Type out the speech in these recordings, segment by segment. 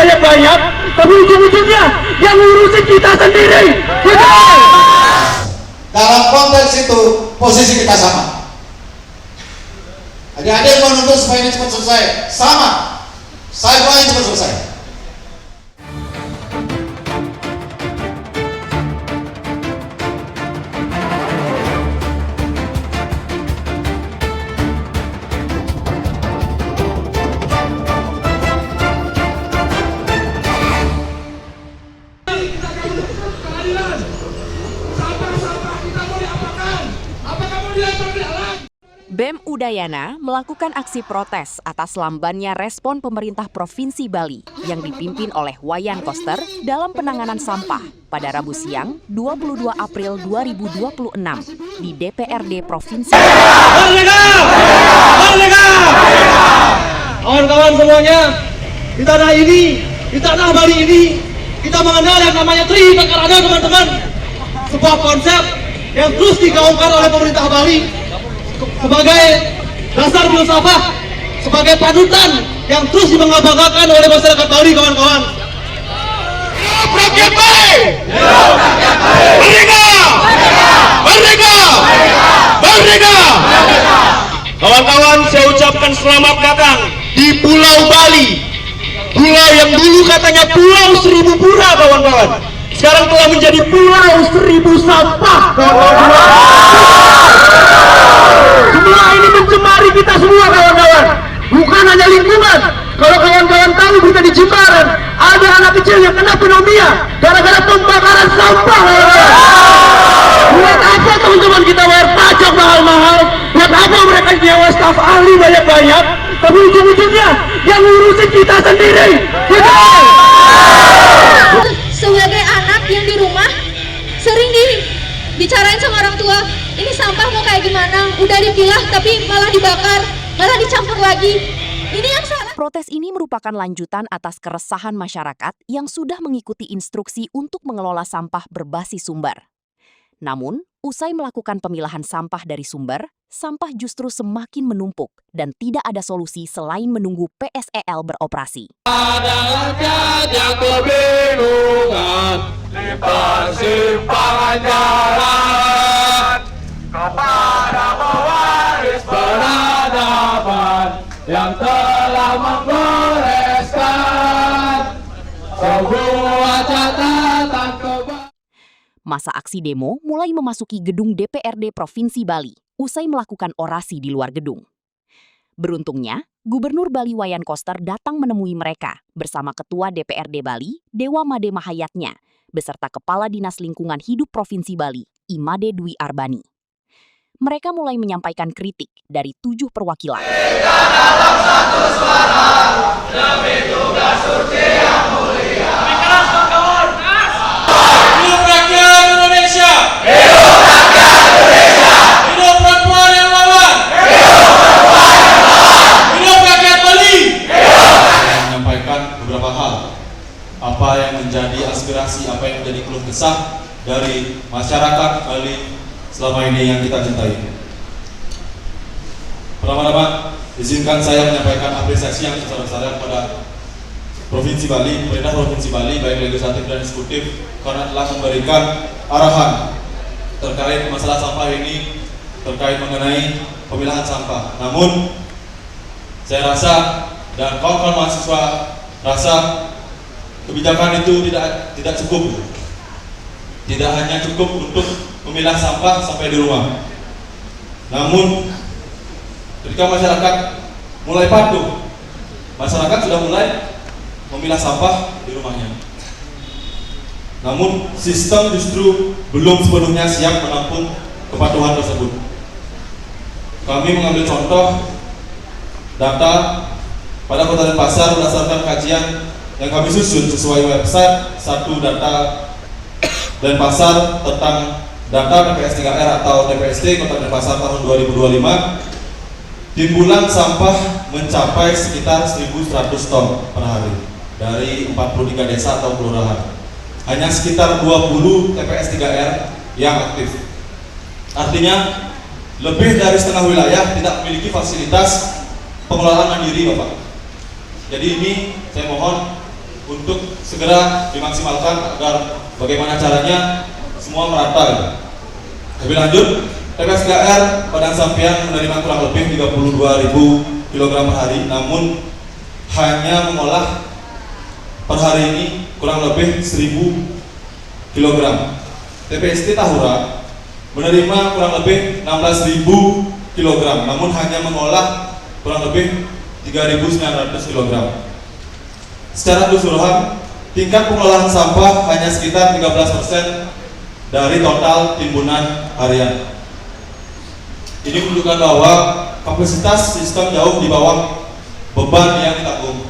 banyak-banyak, tapi ujung-ujungnya yang ngurusin kita sendiri. Dalam konteks itu posisi kita sama. Ada yang menuntut supaya ini cepat selesai, sama. Saya doain cepat selesai. BEM Udayana melakukan aksi protes atas lambannya respon pemerintah Provinsi Bali yang dipimpin oleh Wayan Koster dalam penanganan sampah pada Rabu siang 22 April 2026 di DPRD Provinsi Bali. Kawan-kawan semuanya, di tanah ini, di tanah Bali ini, kita mengenal yang namanya Trihakarana, teman-teman. Sebuah konsep yang terus digaungkan oleh pemerintah Bali sebagai dasar filsafat, sebagai panutan yang terus dibangga-banggakan oleh masyarakat Bali, kawan-kawan. Rakyat Bali! Merdeka! Merdeka! Merdeka! Kawan-kawan, saya ucapkan selamat datang di Pulau Bali. Pulau yang dulu katanya Pulau Seribu Pura, kawan-kawan. Sekarang telah menjadi Pulau Seribu Sampah, kawan-kawan. Semua ini mencemari kita semua, kawan-kawan. Bukan hanya lingkungan. Kalau kawan-kawan tahu berita di Jimbaran, ada anak kecil yang kena pneumonia gara-gara pembakaran sampah, kawan-kawan. Buat apa teman-teman kita bayar pajak mahal-mahal? Buat apa mereka nyewa staf ahli banyak-banyak, tapi ujung-ujungnya yang ngurusin kita sendiri? Sebagai anak yang di rumah sering dibicarain sama orang tua, ini sampah mau kayak gimana, udah dipilah tapi malah dibakar, malah dicampur lagi. Ini yang salah. Protes ini merupakan lanjutan atas keresahan masyarakat yang sudah mengikuti instruksi untuk mengelola sampah berbasis sumber. Namun, usai melakukan pemilahan sampah dari sumber, sampah justru semakin menumpuk dan tidak ada solusi selain menunggu PSEL beroperasi. Ada yang kebingungan di persimpangan jalan kepada pewaris peradaban yang telah menggoreskan sebuah catatan kebaikan. Masa aksi demo mulai memasuki gedung DPRD Provinsi Bali usai melakukan orasi di luar gedung. Beruntungnya, Gubernur Bali Wayan Koster datang menemui mereka bersama Ketua DPRD Bali, Dewa Made Mahayatnya, beserta Kepala Dinas Lingkungan Hidup Provinsi Bali, Imade Dwi Arbani. Mereka mulai menyampaikan kritik dari 7 perwakilan. Kita dalam satu suara demi tugas suci yang mulia. Hidup rakyat Indonesia! Hidup rakyat Indonesia! Hidup perempuan yang lawan! Hidup perempuan yang lawan! Hidup rakyat Bali! Menyampaikan beberapa hal, apa yang menjadi aspirasi, apa yang menjadi keluh kesah dari masyarakat Bali selama ini yang kita cintai. Pertama-tama, izinkan saya menyampaikan apresiasi yang sebesar-besarnya kepada Provinsi Bali, pemerintah Provinsi Bali, baik legislatif dan eksekutif, karena telah memberikan arahan terkait masalah sampah ini, terkait mengenai pemilahan sampah. Namun, saya rasa dan kawan-kawan mahasiswa rasa kebijakan itu tidak cukup. Tidak hanya cukup untuk memilah sampah sampai di rumah. Namun, ketika masyarakat mulai patuh, masyarakat sudah mulai memilah sampah di rumahnya. Namun, sistem justru belum sepenuhnya siap menampung kepatuhan tersebut. Kami mengambil contoh data pada Kota Denpasar berdasarkan kajian yang kami susun sesuai website satu data Denpasar tentang data TPS 3R atau TPST Kota Denpasar tahun 2025. Timbulan sampah mencapai sekitar 1.100 ton per hari dari 43 desa atau kelurahan. Hanya sekitar 20 TPS 3R yang aktif. Artinya lebih dari setengah wilayah tidak memiliki fasilitas pengelolaan mandiri, Bapak. Jadi ini saya mohon untuk segera dimaksimalkan agar bagaimana caranya semua merata gitu. Lebih lanjut, TPSKR Padang Sampian menerima kurang lebih 32.000 kg per hari, namun hanya mengolah per hari ini kurang lebih 1.000 kg. TPST Tahura menerima kurang lebih 16.000 kg, namun hanya mengolah kurang lebih 3.900 kg. Secara keseluruhan, tingkat pengelolaan sampah hanya sekitar 13% dari total timbunan harian. Ini menunjukkan bahwa kapasitas sistem jauh di bawah beban yang ditanggung.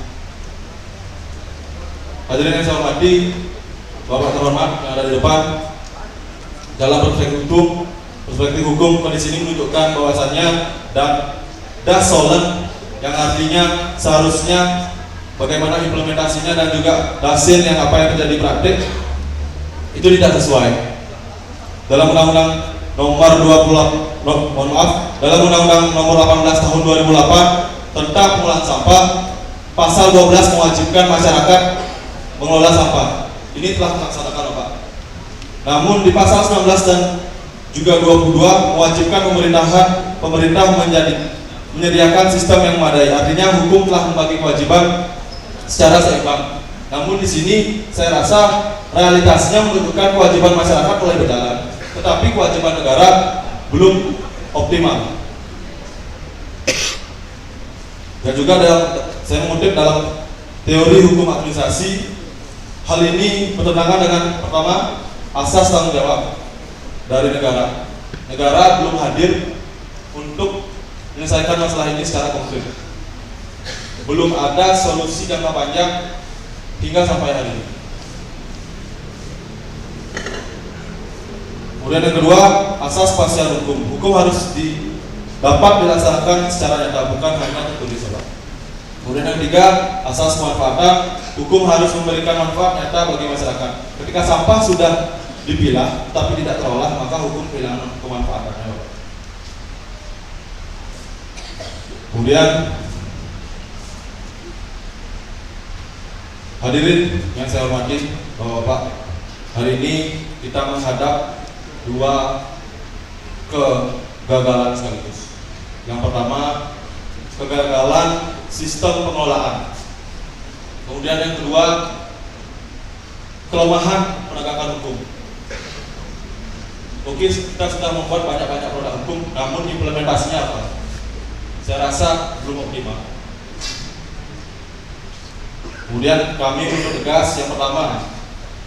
Hadirin yang saya hormati, Bapak terhormat yang ada di depan, dalam perspektif hukum kondisi ini menunjukkan bahwasannya das solen yang artinya seharusnya bagaimana implementasinya dan juga dasin yang apa yang terjadi praktik itu tidak sesuai. Dalam Undang-Undang nomor dalam Undang-Undang nomor 18 tahun 2008 tentang pengelolaan sampah, pasal 12 mewajibkan masyarakat mengelola sampah. Ini telah dilaksanakan, Pak. Namun di pasal 19 dan juga 22 mewajibkan pemerintah menyediakan sistem yang memadai. Artinya hukum telah membagi kewajiban secara seimbang. Namun di sini saya rasa realitasnya menunjukkan kewajiban masyarakat mulai berjalan, tetapi kewajiban negara belum optimal. Dan juga saya mengutip dalam teori hukum administrasi, hal ini bertentangan dengan pertama, asas tanggung jawab dari negara. Negara belum hadir untuk menyelesaikan masalah ini secara konkret. Belum ada solusi jangka panjang hingga sampai hari ini. Kemudian yang kedua, asas kepastian hukum. Hukum harus dapat dilaksanakan secara nyata, bukan hanya tertulis, Pak. Kemudian yang ketiga, asas kemanfaatan. Hukum harus memberikan manfaat nyata bagi masyarakat. Ketika sampah sudah dipilah tapi tidak terolah, maka hukum kehilangan kemanfaatannya, Pak. Kemudian hadirin yang saya hormati, Bapak-bapak, hari ini kita menghadap dua kegagalan sekaligus. Yang pertama, kegagalan sistem pengelolaan. Kemudian yang kedua, kelemahan penegakan hukum. Mungkin kita sudah membuat banyak-banyak produk hukum, namun implementasinya apa? Saya rasa belum optimal. Kemudian kami untuk tegas, yang pertama,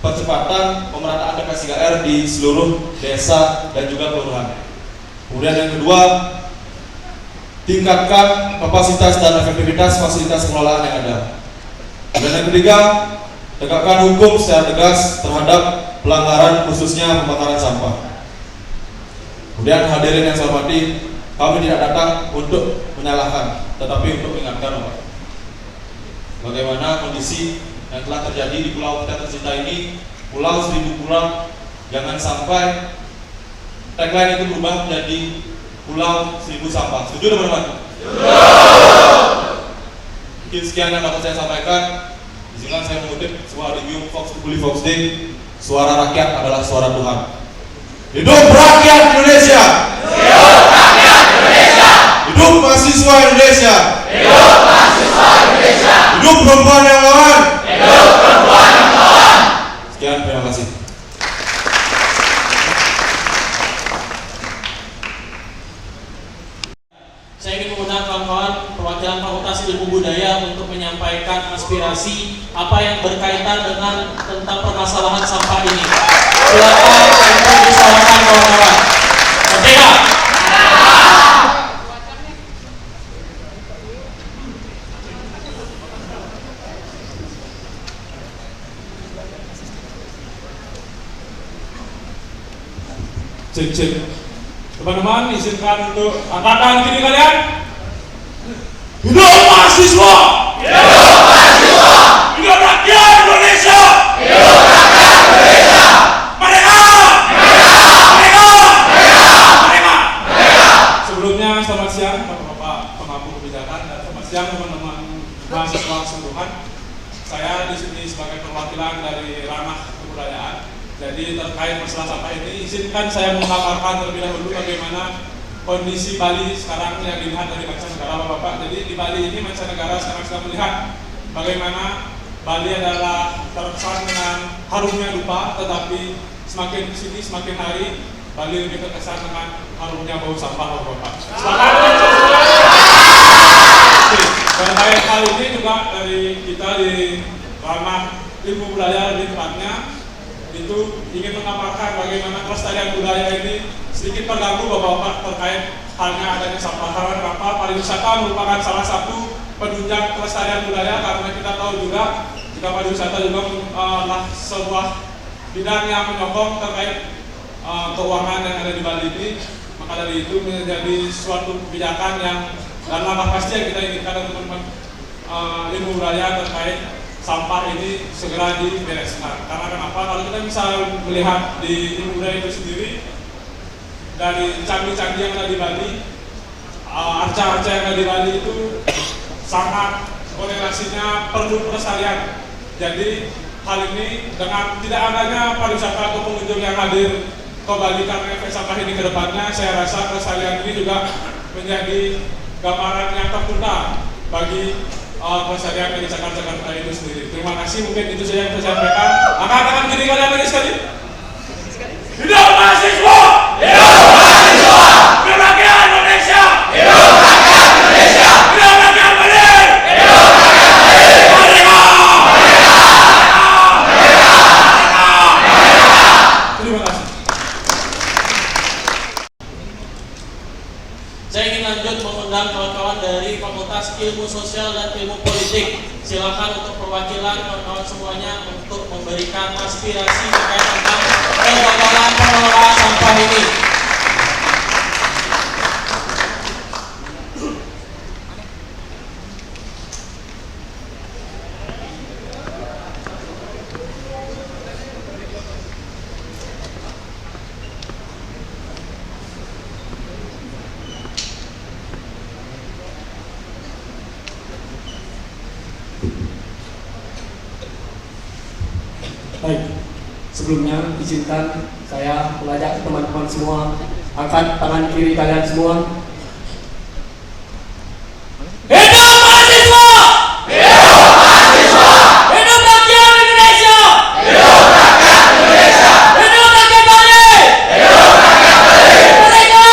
percepatan pemerataan TPSKR di seluruh desa dan juga kelurahan. Kemudian yang kedua, tingkatkan kapasitas dan efektivitas fasilitas pengelolaan yang ada. Dan yang ketiga, tegakkan hukum secara tegas terhadap pelanggaran khususnya pembakaran sampah. Kemudian hadirin yang saya hormati, kami tidak datang untuk menyalahkan, tetapi untuk mengingatkan, Bapak, bagaimana kondisi yang telah terjadi di pulau kita tercinta ini, pulau 1000 pulau. Jangan sampai tagline itu berubah menjadi pulau 1000 sampah. Setuju teman-teman? Mungkin sekian yang dapat saya sampaikan. Izinkan saya mengutip sebuah review Fox Populi Fox Day. Suara rakyat adalah suara Tuhan. Hidup rakyat Indonesia. Hidup rakyat Indonesia. Hidup mahasiswa Indonesia. Hidup mahasiswa Indonesia. Hidup perempuan yang lawan. Hidup perempuan yang lawan. Sekian, terima kasih. Saya ingin mengundang kawan-kawan perwakilan Fakultas Ilmu Budaya untuk menyampaikan aspirasi apa yang berkaitan dengan tentang permasalahan sampah ini. Silakan untuk disuarakan kawan-kawan. Merdeka! Cek. Teman-teman, izinkan untuk angkatan kiri kalian. Hidup mahasiswa! Hidup mahasiswa! Hidup rakyat Indonesia! Hidup rakyat Indonesia! Merdeka! Merdeka! Merdeka! Merdeka! Merdeka! Sebelumnya, selamat siang Bapak-bapak pemangku kebijakan dan selamat siang teman-teman mahasiswa keseluruhan. saya di sini sebagai perwakilan dari ranah kebudayaan. Jadi terkait masalah sampah ini, izinkan saya memaparkan terlebih dahulu bagaimana kondisi Bali sekarang yang dilihat dari mancanegara, Bapak. Jadi di Bali ini mancanegara sekarang sedang melihat bagaimana Bali adalah terkesan dengan harumnya dupa, tetapi semakin kesini semakin hari Bali lebih terkesan dengan harumnya bau sampah, Bapak. Sepakat? Terkait hal ini juga dari kita di ranah ilmu budaya lebih tepatnya itu ingin memaparkan bagaimana kelestarian budaya ini sedikit terganggu Bapak-bapak terkait halnya adanya sampah. Karena kenapa? Pariwisata merupakan salah satu penunjang kelestarian budaya, karena kita tahu juga jika pariwisata juga adalah sebuah bidang yang menyokong terkait keuangan yang ada di Bali ini. Maka dari itu menjadi suatu kebijakan yang dan langkah pasti yang kita inginkan teman-teman ilmu budaya terkait sampah ini segera dibereskan. Karena kenapa? Kalau kita bisa melihat di ilmu budaya itu sendiri, dari candi-candi yang ada di Bali, arca-arca yang ada di Bali itu sangat korelasinya perlu pelestarian. Jadi hal ini dengan tidak adanya pariwisata atau pengunjung yang hadir ke Bali karena efek sampah ini ke depannya, saya rasa kelestarian ini juga menjadi gambaran yang tertunda bagi kelestarian dari Jakarta itu sendiri. Terima kasih, mungkin itu saja yang saya sampaikan. Angkat tangan kiri kalian lagi sekali. Hidup mahasiswa! Hidup mahasiswa! Hidup rakyat Indonesia! Hidup rakyat Indonesia! Hidup rakyat Bali! Hidup rakyat Bali! Merdeka! Merdeka! Merdeka! Terima kasih. Saya ingin lanjut mengundang kawan-kawan dari Fakultas Ilmu Sosial dan Ilmu Politik. Silakan untuk perwakilan kawan-kawan semuanya untuk memberikan aspirasi terkait tentang kegagalan pengelolaan sampah ini. Baik, sebelumnya izinkan saya mengajak teman-teman semua angkat tangan kiri kalian semua. Hidup mahasiswa! Hidup mahasiswa! Hidup rakyat Indonesia! Hidup rakyat Indonesia! Hidup rakyat Bali! Hidup rakyat Bali! Merdeka!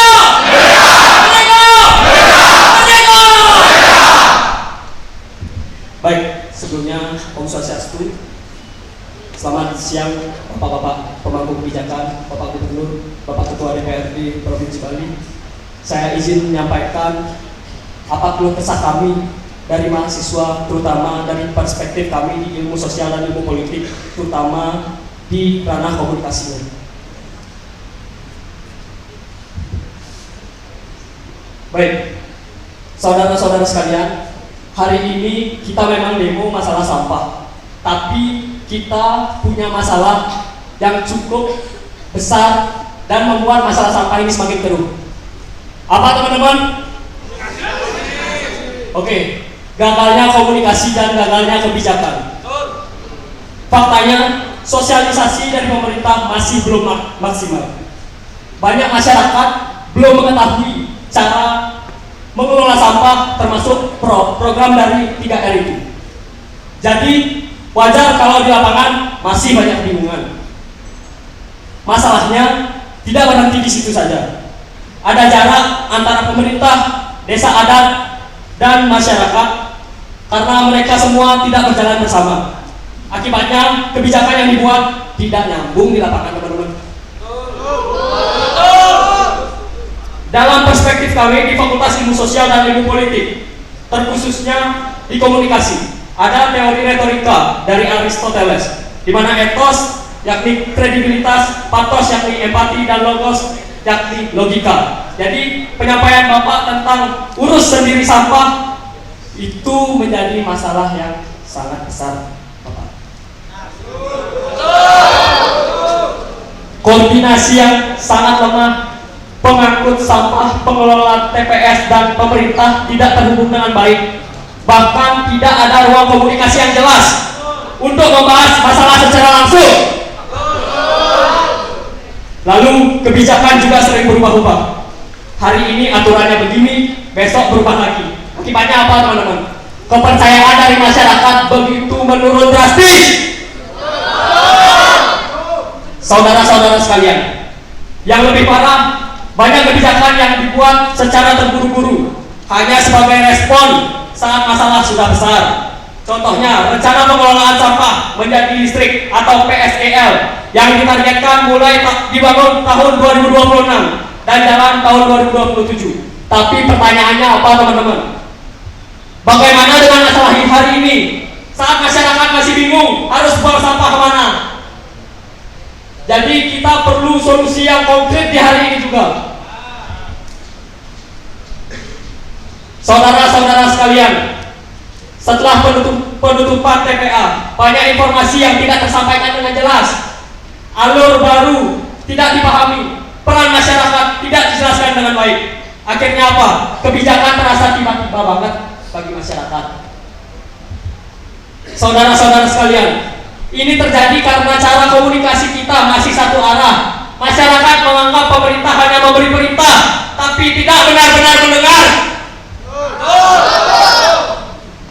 Merdeka! Merdeka! Merdeka! Merdeka! Baik, sebelumnya Om Swastiastu. Selamat siang Bapak-bapak pemangku kebijakan, Bapak Gubernur, Bapak Ketua DPRD Provinsi Bali. Saya izin menyampaikan apa keluh kesah kami dari mahasiswa, terutama dari perspektif kami di ilmu sosial dan ilmu politik, terutama di ranah komunikasinya. Baik, saudara-saudara sekalian, hari ini kita memang demo masalah sampah, tapi kita punya masalah yang cukup besar dan membuat masalah sampah ini semakin keruh. Apa teman-teman? Oke, gagalnya komunikasi dan gagalnya kebijakan. Faktanya, sosialisasi dari pemerintah masih belum maksimal. Banyak masyarakat belum mengetahui cara mengelola sampah, termasuk program dari 3R itu. Jadi wajar kalau di lapangan masih banyak bingungan. Masalahnya tidak berhenti di situ saja. Ada jarak antara pemerintah, desa adat, dan masyarakat karena mereka semua tidak berjalan bersama. Akibatnya kebijakan yang dibuat tidak nyambung di lapangan, teman-teman. Dalam perspektif kami di Fakultas Ilmu Sosial dan Ilmu Politik, terkhususnya di komunikasi, ada teori retorika dari Aristoteles, di mana etos yakni kredibilitas, pathos yakni empati, dan logos yakni logika. Jadi penyampaian Bapak tentang urus sendiri sampah itu menjadi masalah yang sangat besar, Bapak. Koordinasi yang sangat lemah, pengangkut sampah, pengelola TPS dan pemerintah tidak terhubung dengan baik. Bahkan tidak ada ruang komunikasi yang jelas untuk membahas masalah secara langsung. Lalu kebijakan juga sering berubah-ubah. Hari ini aturannya begini, besok berubah lagi. Akibatnya apa teman-teman? Kepercayaan dari masyarakat begitu menurun drastis. Saudara-saudara sekalian, yang lebih parah, banyak kebijakan yang dibuat secara terburu-buru, hanya sebagai respon saat masalah sudah besar. Contohnya, rencana pengelolaan sampah menjadi listrik atau PSEL yang ditargetkan mulai dibangun tahun 2026 dan jalan tahun 2027. Tapi pertanyaannya apa teman-teman? Bagaimana dengan masalah hari ini? Saat masyarakat masih bingung harus buang sampah kemana? Jadi kita perlu solusi yang konkret di hari ini juga. Saudara-saudara sekalian, setelah penutupan TPA, banyak informasi yang tidak tersampaikan dengan jelas. Alur baru tidak dipahami, peran masyarakat tidak dijelaskan dengan baik. Akhirnya apa? Kebijakan terasa tiba-tiba banget bagi masyarakat. Saudara-saudara sekalian, ini terjadi karena cara komunikasi kita masih satu arah. Masyarakat menganggap pemerintah hanya memberi perintah, tapi tidak benar-benar mendengar.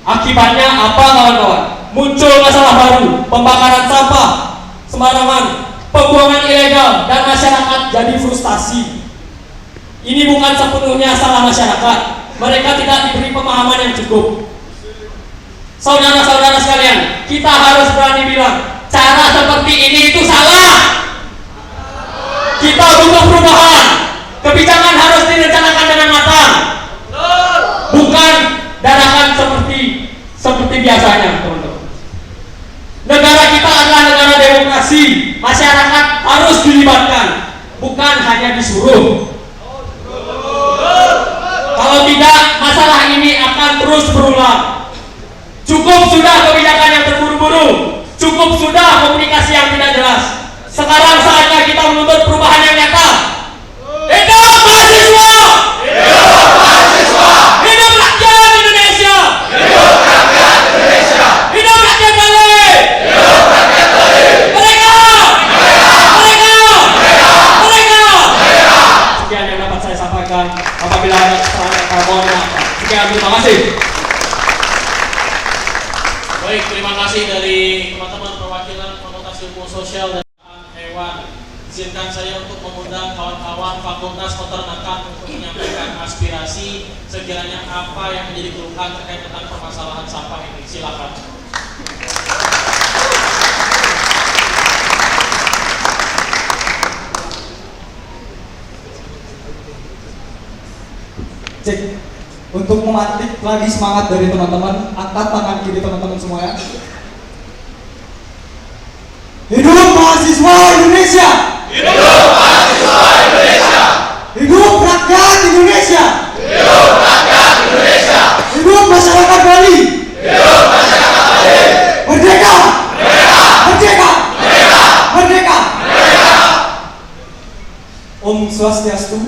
Akibatnya apa kawan-kawan? Muncul masalah baru, pembakaran sampah sembarangan, pembuangan ilegal, dan masyarakat jadi frustasi. Ini bukan sepenuhnya salah masyarakat. Mereka tidak diberi pemahaman yang cukup. Saudara-saudara sekalian, kita harus berani bilang, cara seperti ini itu salah. Kita butuh perubahan. Kebijakan harus direncanakan dengan matang, bukan dadakan seperti biasanya, teman-teman. Negara kita adalah negara demokrasi. Masyarakat harus dilibatkan, bukan hanya disuruh. Kalau tidak, masalah ini akan terus berulang. Cukup sudah kebijakan yang terburu-buru. Cukup sudah komunikasi yang tidak jelas. Sekarang saatnya kita menuntut perubahan yang nyata. Hidup mahasiswa! Hidup mahasiswa! Hidup rakyat Indonesia! Hidup rakyat Indonesia! Hidup rakyat Bali! Hidup rakyat Bali! Mereka! Sekian yang dapat saya sampaikan. Apabila ada kesalahan, mohon maaf. Sekian, terima kasih. Baik, terima kasih dari teman-teman perwakilan Fakultas Ilmu Sosial dan Hewan. Izinkan saya untuk mengundang kawan-kawan Fakultas Peternakan untuk menyampaikan aspirasi sekiranya apa yang menjadi keluhan terkait tentang permasalahan sampah ini. Silakan. Cek. Untuk memantik lagi semangat dari teman-teman, angkat tangan kiri teman-teman semuanya. Hidup mahasiswa Indonesia! Hidup mahasiswa Indonesia! Hidup rakyat Indonesia! Hidup rakyat Indonesia! Hidup masyarakat Bali! Hidup masyarakat Bali! Merdeka! Merdeka! Merdeka! Merdeka! Merdeka! Merdeka! Om Swastiastu.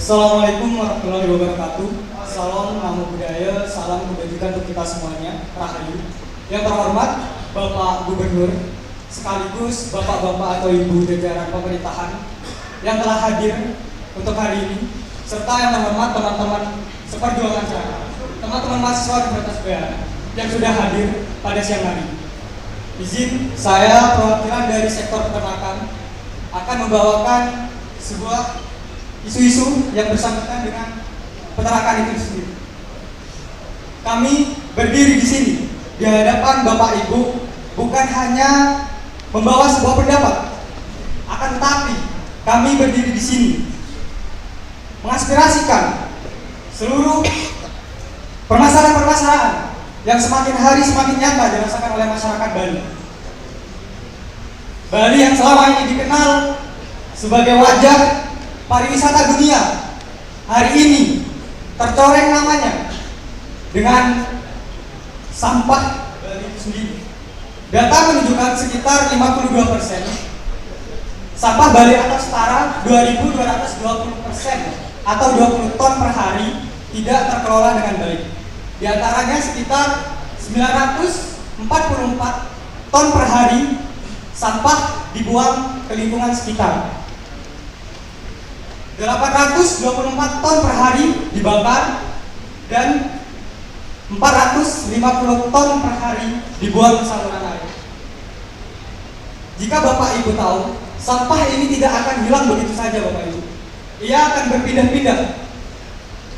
Assalamualaikum warahmatullahi wabarakatuh. Salam, namo buddhaya, salam kebajikan untuk kita semuanya. Rahayu. Yang terhormat Bapak Gubernur, sekaligus bapak-bapak atau ibu jajaran pemerintahan yang telah hadir untuk hari ini, serta yang terhormat teman-teman seperjuangan saya, teman-teman mahasiswa Universitas UGM yang sudah hadir pada siang hari. Izin saya perwakilan dari sektor peternakan akan membawakan sebuah isu-isu yang bersangkutan dengan peternakan itu sendiri. Kami berdiri di sini di hadapan Bapak Ibu bukan hanya membawa sebuah pendapat, akan tetapi kami berdiri di sini mengaspirasikan seluruh permasalahan-permasalahan yang semakin hari semakin nyata dirasakan oleh masyarakat Bali. Bali yang selama ini dikenal sebagai wajah pariwisata dunia, hari ini tercoreng namanya dengan sampah Bali itu sendiri. Data menunjukkan sekitar 52% sampah Bali atau setara 2.220% atau 20 ton per hari tidak terkelola dengan baik. Di antaranya sekitar 900 ton per hari sampah dibuang ke lingkungan sekitar. 824 ton per hari dibakar dan 450 ton per hari dibuang ke saluran air. Jika Bapak Ibu tahu, sampah ini tidak akan hilang begitu saja Bapak Ibu. Ia akan berpindah-pindah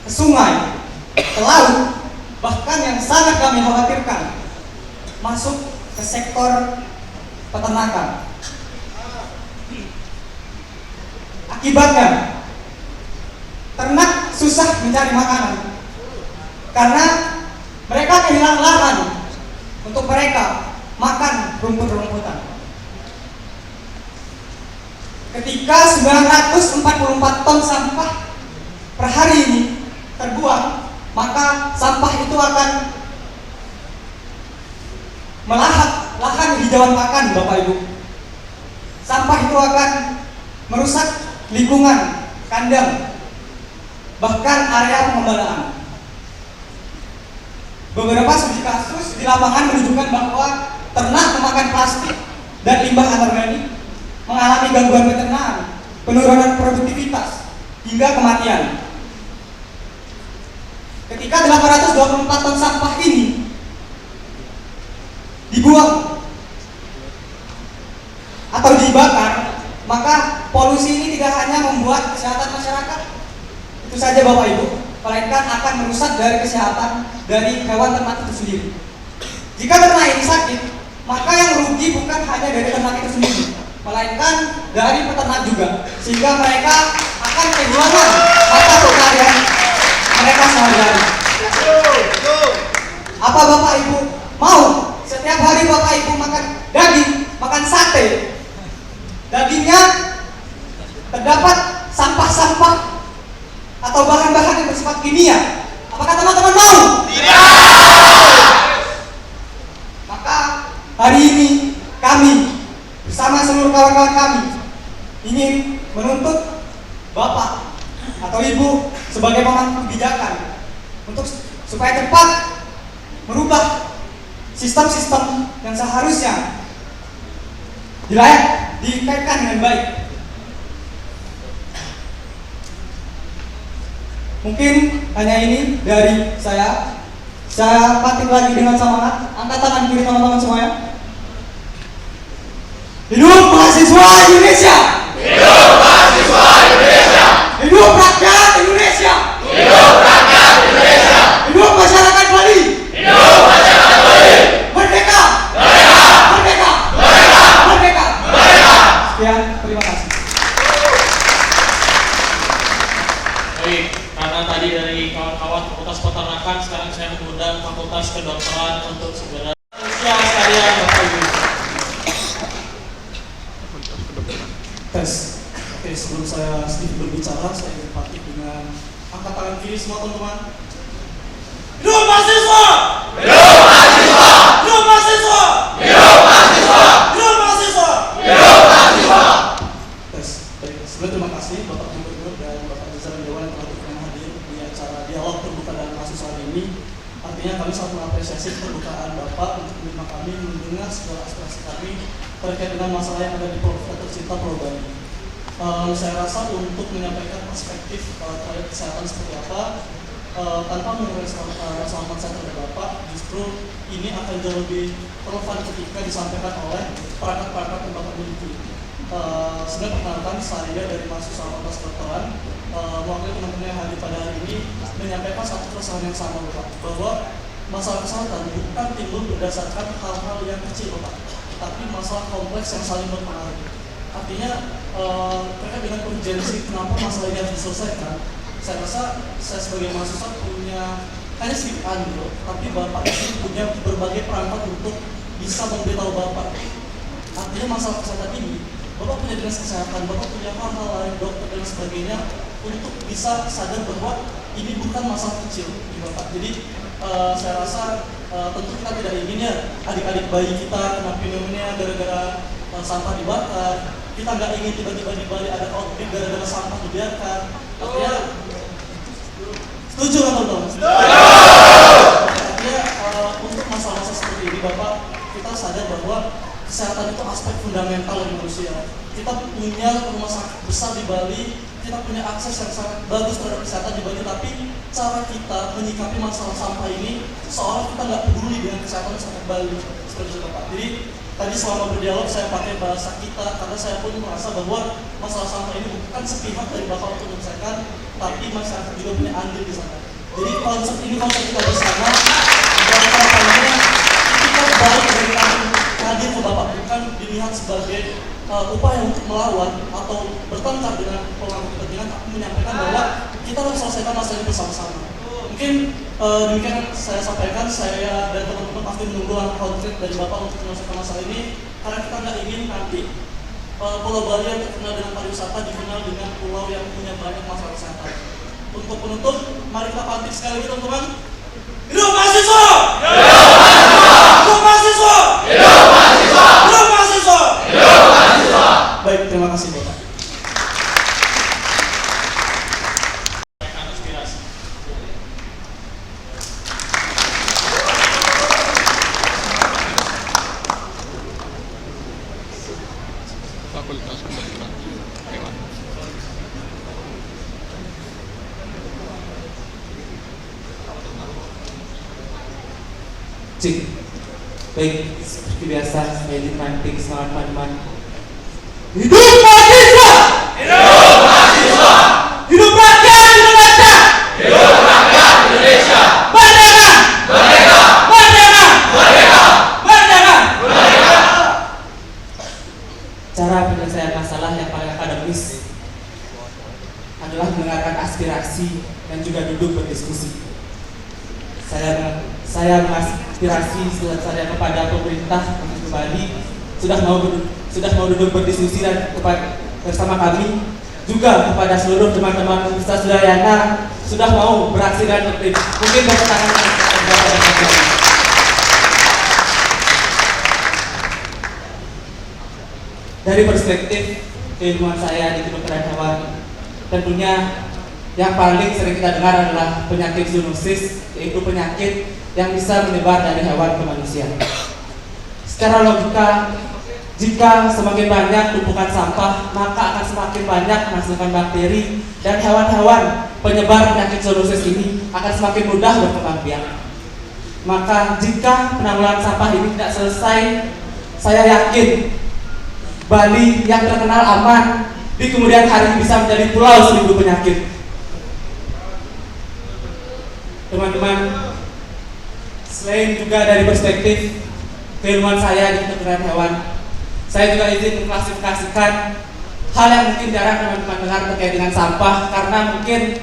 ke sungai, ke laut, bahkan yang sangat kami khawatirkan masuk ke sektor peternakan. Akibatnya, ternak susah mencari makanan karena mereka kehilangan lahan untuk mereka makan rumput-rumputan. Ketika 944 ton sampah per hari ini terbuang, maka sampah itu akan melahap lahan hijauan pakan Bapak Ibu. Sampah itu akan merusak lingkungan kandang, bahkan area pengembalaan. Beberapa studi kasus di lapangan menunjukkan bahwa ternak memakan plastik dan limbah anorganik mengalami gangguan pencernaan, penurunan produktivitas, hingga kematian. Ketika 824 ton sampah ini dibuang atau dibakar, maka polusi ini tidak hanya membuat kesehatan masyarakat itu saja Bapak Ibu, melainkan akan merusak dari kesehatan dari hewan ternak itu sendiri. Jika ternak ini sakit, maka yang rugi bukan hanya dari ternak itu sendiri, melainkan dari peternak juga, sehingga mereka akan kehilangan mata pencaharian mereka sehari-hari. Apa Bapak Ibu mau setiap hari Bapak Ibu makan daging, makan sate, dagingnya terdapat sampah-sampah atau bahan-bahan yang bersifat kimia? Apakah teman-teman mau? Tidak. Maka hari ini kami bersama seluruh kawan-kawan kami ingin menuntut Bapak atau Ibu sebagai pemangku kebijakan untuk supaya cepat merubah sistem-sistem yang seharusnya dikaitkan dengan baik. Mungkin hanya ini dari saya. Saya patik lagi dengan semangat. Angkat tangan kiri teman-teman semuanya. Hidup mahasiswa Indonesia! Hidup mahasiswa Indonesia! Hidup rakyat Indonesia! Hidup rakyat Indonesia! Hidup masyarakat Bali! Hidup masyarakat Bali! Merdeka! Merdeka! Merdeka! Merdeka! Merdeka! Merdeka! Sekian, terima kasih. Baik, karena tadi dari kawan-kawan Fakultas Peternakan, sekarang saya mengundang Fakultas Kedokteran untuk segera sekalian Bapak Ibu. Tes. Oke, sebelum saya sedikit berbicara, saya ingin patik dengan angkat tangan kiri semua teman-teman. Hidup mahasiswa! Hidup mahasiswa! Hidup mahasiswa! Hidup mahasiswa! Hidup mahasiswa! Hidup mahasiswa! Tes. Baik, sebelumnya terima kasih Bapak Gubernur dan Bapak Jajaran Dewan yang telah berkenan hadir di acara dialog terbuka dan mahasiswa hari ini. Artinya kami sangat mengapresiasi keterbukaan Bapak untuk menerima kami mendengar segala aspirasi kami terkait dengan masalah yang ada di tercinta Pulau Bali. Saya rasa untuk menyampaikan perspektif terhadap kesehatan seperti apa, tanpa mengurangi selamat saya terhadap Bapak, justru ini akan jauh lebih relevan ketika disampaikan oleh perangkat-perangkat yang Bapak miliki. Sebenarnya perkenalkan saya dari mahasiswa Fakultas Kedokteran, mewakili teman-teman yang hadir pada hari ini menyampaikan satu keresahan yang sama Bapak, bahwa masalah kesehatan bukan timbul berdasarkan hal-hal yang kecil Bapak, tapi masalah kompleks yang saling berpengaruh. Artinya terkait dengan urgensi kenapa masalah ini harus diselesaikan, saya rasa saya sebagai mahasiswa punya hanya sedikit andil, tapi Bapak ini punya berbagai perangkat untuk bisa memberitahu Bapak. Artinya masalah kesehatan ini, Bapak punya dinas kesehatan, Bapak punya hal-hal lain, dokter dan sebagainya, untuk bisa sadar bahwa ini bukan masalah kecil di Bapak. Jadi saya rasa tentu kita tidak ingin ya adik-adik bayi kita kena pneumonia gara-gara sampah dibakar. Kita nggak ingin tiba-tiba di Bali ada outbreak gara-gara sampah dibiarkan. Artinya setuju nggak teman-teman? Artinya untuk masalah-masalah seperti ini Bapak besar di Bali, kita punya akses yang sangat bagus terhadap kesehatan di Bali, tapi cara kita menyikapi masalah sampah ini seolah kita nggak peduli dengan kesehatan sampai Bali seperti itu Pak. Jadi tadi selama berdialog saya pakai bahasa kita karena saya pun merasa bahwa masalah sampah ini bukan sepihak dari Bapak untuk menyelesaikan, tapi masyarakat juga punya andil di sana. Jadi konsep kita bersama dan harapannya kita balik dari kami hadir ke Bapak, bukan dilihat sebagai upaya untuk melawan atau bertengkar dengan pemangku kepentingan, tapi menyampaikan bahwa kita harus selesaikan masalah ini bersama-sama. Mungkin demikian yang saya sampaikan. Saya dan teman-teman pasti menunggu langkah konkret dari Bapak untuk menyelesaikan masalah ini, karena kita nggak ingin nanti Pulau Bali yang terkenal dengan pariwisata dikenal dengan pulau yang punya banyak masalah kesehatan. Untuk penutup, mari kita pantik sekali lagi teman-teman. Hidup mahasiswa! Hidup mahasiswa! Hidup mahasiswa! Hidup mahasiswa! Hidup mahasiswa! Baik, terima kasih Bapak. Cik, baik seperti biasa saya dipantik semangat teman-teman. Hidup mahasiswa! Hidup mahasiswa! Hidup rakyat Indonesia! Hidup rakyat Indonesia! Merdeka! Merdeka! Merdeka! Merdeka! Merdeka! Merdeka! Cara penyelesaian masalah yang paling akademis adalah mendengarkan aspirasi dan juga duduk berdiskusi. Saya mengaspirasi saya kepada pemerintah Provinsi Bali sudah mau duduk berdiskusi dan bersama kami, juga kepada seluruh teman-teman Universitas Udayana sudah mau beraksi dan tertib. Mungkin tepuk tangan dari perspektif keilmuan saya di kedokteran hewan, tentunya yang paling sering kita dengar adalah penyakit zoonosis, yaitu penyakit yang bisa menyebar dari hewan ke manusia. Secara logika, jika semakin banyak tumpukan sampah, maka akan semakin banyak menghasilkan bakteri, dan hewan-hewan penyebar penyakit zoonosis ini akan semakin mudah berkembang biak. Maka jika penanggulangan sampah ini tidak selesai, saya yakin Bali yang terkenal aman di kemudian hari bisa menjadi pulau 1000 penyakit. Teman-teman, selain juga dari perspektif keilmuan saya di kedokteran hewan, saya juga izin mengklasifikasikan hal yang mungkin jarang teman-teman dengar terkait dengan sampah, karena mungkin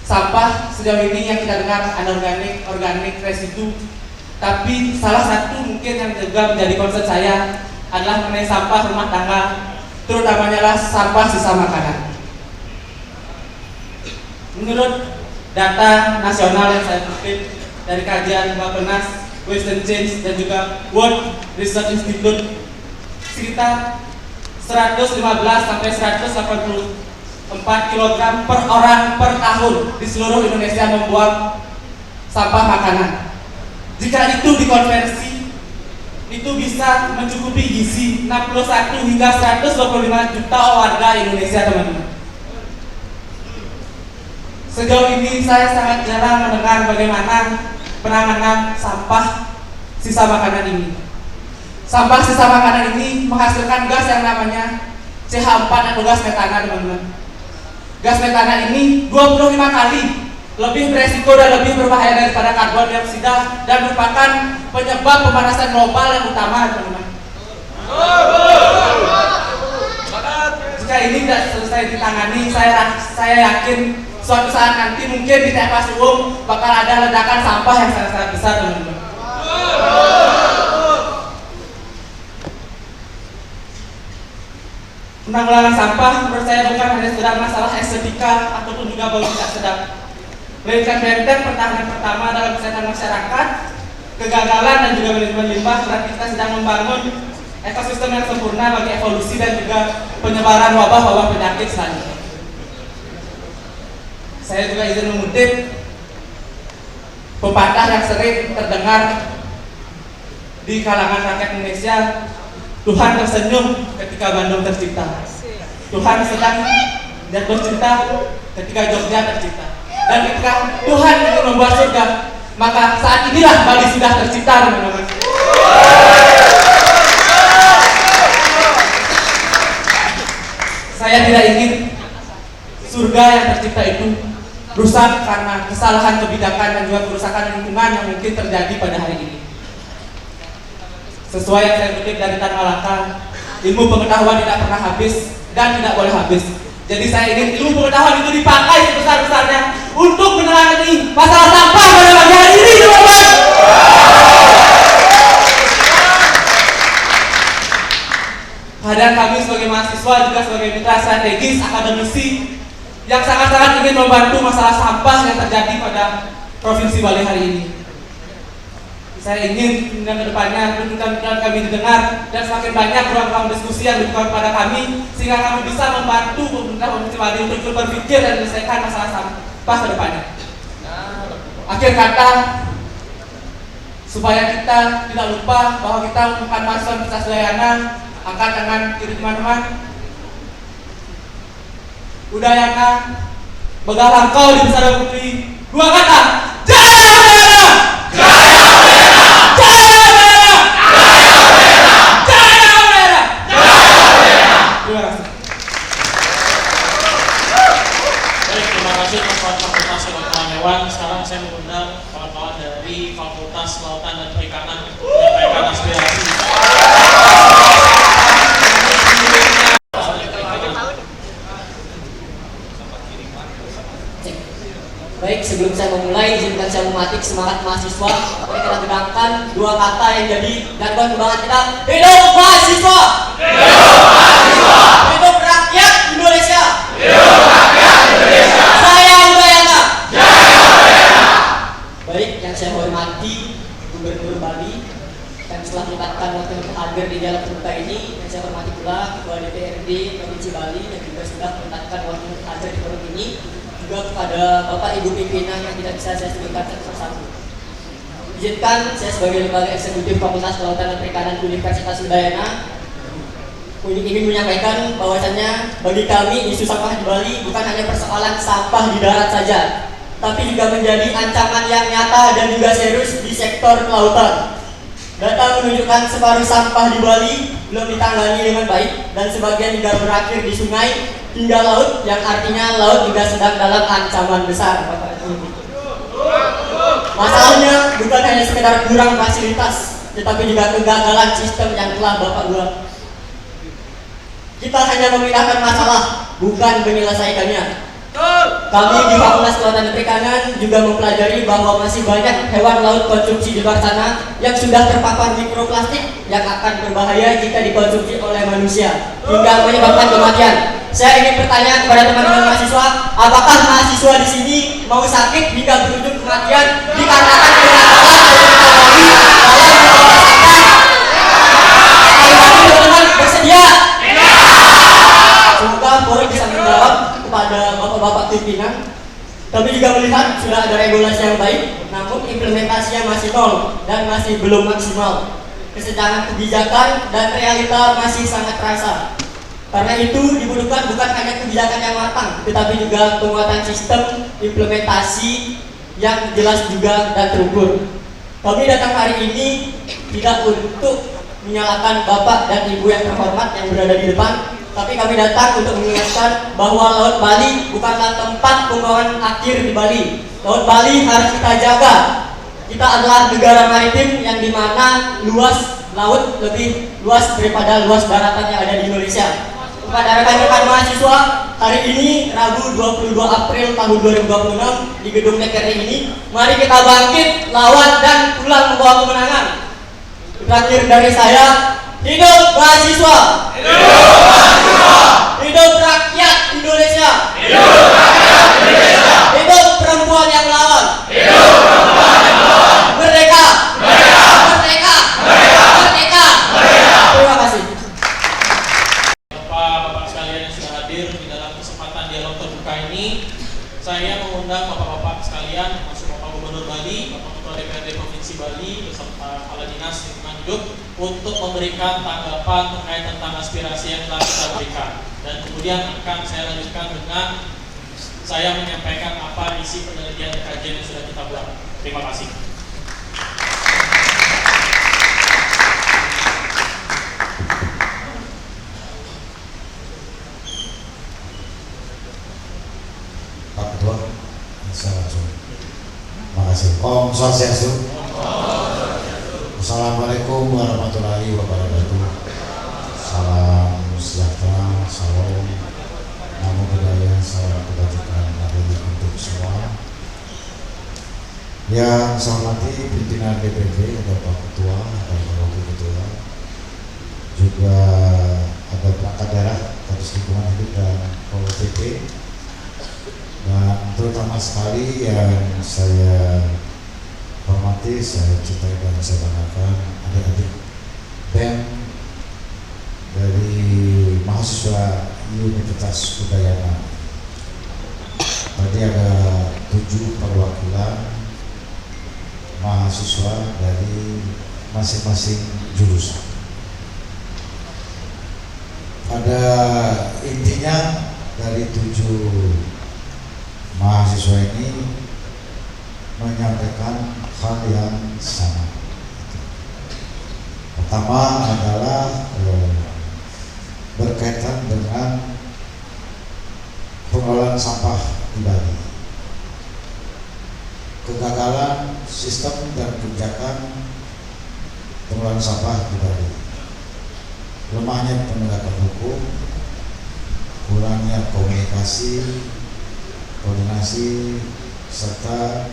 sampah sejauh ini yang kita dengar anorganik, organik, residu. Tapi salah satu mungkin yang juga menjadi concern saya adalah mengenai sampah rumah tangga, terutamanya lah sampah sisa makanan. Menurut data nasional yang saya kutip dari kajian Bappenas, Western Change, dan juga World Research Institute, sekitar 115 sampai 184 kg per orang per tahun di seluruh Indonesia membuang sampah makanan. Jika itu dikonversi, itu bisa mencukupi gizi 61 hingga 125 juta warga Indonesia, teman-teman. Sejauh ini saya sangat jarang mendengar bagaimana penanganan sampah sisa makanan ini. Sampah sisa makanan ini menghasilkan gas yang namanya CH4 atau gas metana, teman-teman. Gas metana ini 25 kali lebih beresiko dan lebih berbahaya daripada karbon dioksida, dan merupakan penyebab pemanasan global yang utama, teman-teman. Jika ini tidak selesai ditangani, saya yakin suatu saat nanti mungkin di TPA Suwung bakal ada ledakan sampah yang sangat-sangat besar, teman-teman. Penanggulangan sampah menurut saya bukan hanya sekedar masalah estetika ataupun juga bau tidak sedap, melainkan benteng pertahanan pertama dalam kesehatan masyarakat. Kegagalan dan juga manajemen limbah berarti kita sedang membangun ekosistem yang sempurna bagi evolusi dan juga penyebaran wabah-wabah penyakit selanjutnya. Saya juga izin mengutip pepatah yang sering terdengar di kalangan rakyat Indonesia, Tuhan tersenyum ketika Bandung tercipta. Tuhan sedang jatuh cinta ketika Jogja tercipta. Dan ketika Tuhan ingin membuat surga, maka saat inilah Bali sudah tercipta, teman-teman. Saya tidak ingin surga yang tercipta itu rusak karena kesalahan kebijakan dan juga kerusakan lingkungan yang mungkin terjadi pada hari ini. Sesuai yang saya kutip dari Tan Malaka, ilmu pengetahuan tidak pernah habis dan tidak boleh habis. Jadi saya ingin ilmu pengetahuan itu dipakai sebesar-besarnya untuk menangani masalah sampah pada pagi hari ini, teman-teman. Kehadiran kami sebagai mahasiswa juga sebagai mitra strategis akademisi yang sangat-sangat ingin membantu masalah sampah yang terjadi pada Provinsi Bali hari ini. Saya ingin ke depannya tuntutan kami didengar dan semakin banyak ruang-ruang diskusi yang dibuka kepada kami sehingga kami bisa membantu pemerintah Provinsi Bali untuk berpikir dan menyelesaikan masalah sampah ke depannya. Akhir kata, supaya kita tidak lupa bahwa kita merupakan mahasiswa Universitas Udayana, angkat tangan kiri teman-teman. Udayana, begalang kau di Besar Putri. Dua kata, Jaya Udayana! Jaya Udayana! Jaya Udayana! Jaya Udayana! Jaya Udayana! Jaya Udayana! Terima kasih. Baik, terima kasih Pak Fakultas Kedokteran Hewan. Sekarang saya mengundang kawan-kawan dari Fakultas Kelautan dan Perikanan menyampaikan aspirasi. Baik, sebelum saya memulai, izinkan saya mematik semangat mahasiswa. Mari kita tegakkan dua kata yang jadi jargon kebanggaan kita. Hidup mahasiswa! Hidup mahasiswa! Hidup rakyat Indonesia! Hidup rakyat Indonesia! Saya Udayana! Jaya Udayana! Baik, yang saya hormati Gubernur Bali yang telah menyempatkan waktu untuk hadir di dalam terbuka ini. Yang saya hormati pula Ketua DPRD Provinsi Bali yang juga sudah menyempatkan waktu untuk hadir di forum ini. Juga kepada Bapak Ibu pimpinan yang tidak bisa saya sebutkan satu persatu. Izinkan saya sebagai lembaga eksekutif Fakultas Kelautan dan Perikanan Universitas Udayana ingin menyampaikan bahwasannya bagi kami isu sampah di Bali bukan hanya persoalan sampah di darat saja, tapi juga menjadi ancaman yang nyata dan juga serius di sektor kelautan. Data menunjukkan separuh sampah di Bali belum ditangani dengan baik dan sebagian juga berakhir di sungai hingga laut, yang artinya laut juga sedang dalam ancaman besar, Bapak Ibu. Masalahnya bukan hanya sekedar kurang fasilitas, tetapi juga kegagalan sistem yang telah Bapak buat. Kita hanya memindahkan masalah, bukan menyelesaikannya. Kami di Fakultas Kelautan dan Perikanan juga mempelajari bahwa masih banyak hewan laut konsumsi di luar sana yang sudah terpapar mikroplastik yang akan berbahaya jika dikonsumsi oleh manusia hingga menyebabkan kematian. Saya ingin bertanya kepada teman-teman mahasiswa, apakah mahasiswa di sini mau sakit hingga berujung kematian dikarenakan kenakalan dalam teman-teman bersedia? Semoga forum bisa menjawab kepada bapak-bapak pimpinan. Kami juga melihat sudah ada regulasi yang baik, namun implementasinya masih nol dan masih belum maksimal. Kesenjangan kebijakan dan realita masih sangat terasa. Karena itu dibutuhkan bukan hanya kebijakan yang matang, tetapi juga penguatan sistem implementasi yang jelas juga dan terukur. Kami datang hari ini tidak untuk menyalahkan Bapak dan Ibu yang terhormat yang berada di depan, tapi kami datang untuk mengingatkan bahwa Laut Bali bukanlah tempat pembuangan akhir di Bali. Laut Bali harus kita jaga. Kita adalah negara maritim yang dimana luas laut lebih luas daripada luas daratan yang ada di Indonesia. Kepada rekan-rekan mahasiswa, hari ini Rabu 22 April tahun 2026 di gedung DPRD ini, mari kita bangkit, lawan dan pulang membawa kemenangan. Terakhir dari saya, hidup mahasiswa! Hidup mahasiswa! Hidup rakyat Indonesia! Hidup rakyat Indonesia! Hidup perempuan yang melawan! Hidup perempuan yang melawan! Merdeka! Merdeka! Merdeka! Merdeka! Merdeka! Merdeka! Terima kasih. Bapak-bapak sekalian yang sudah hadir di dalam kesempatan dialog terbuka ini, saya mengundang bapak-bapak sekalian, termasuk Bapak Gubernur Bali, Bapak Ketua DPRD Provinsi Bali beserta Kepala Dinas Lingkungan Hidup untuk memberikan tanggapan terkait tentang aspirasi yang telah kita berikan. Dan kemudian akan saya lanjutkan dengan saya menyampaikan apa isi penelitian dan kajian yang sudah kita buat. Terima kasih. Pak Ketua, saya langsung. Terima kasih. Om Swastiastu. Assalamualaikum warahmatullahi wabarakatuh. Salam sejahtera, salam namo buddhaya, salam kebajikan dari untuk semua. Yang saya hormati pimpinan DPD, ada Pak Ketua, ada Pak Wakil Ketua, juga ada perangkat daerah, Dinas Lingkungan Hidup dan POPP, dan terutama sekali yang saya hormati, saya cintai dan saya banggakan adik-adik BEM dari mahasiswa Universitas Udayana. Tadi ada 7 perwakilan mahasiswa dari masing-masing jurusan. Pada intinya dari 7 mahasiswa ini menyampaikan hal yang sama. Pertama adalah berkaitan dengan pengelolaan sampah di Bali, kegagalan sistem dan kebijakan pengelolaan sampah di Bali, lemahnya penegakan hukum, kurangnya komunikasi, koordinasi, serta